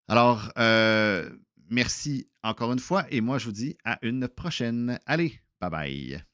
Speaker 1: Alors, merci encore une fois et moi, je vous dis à une prochaine. Allez, bye bye.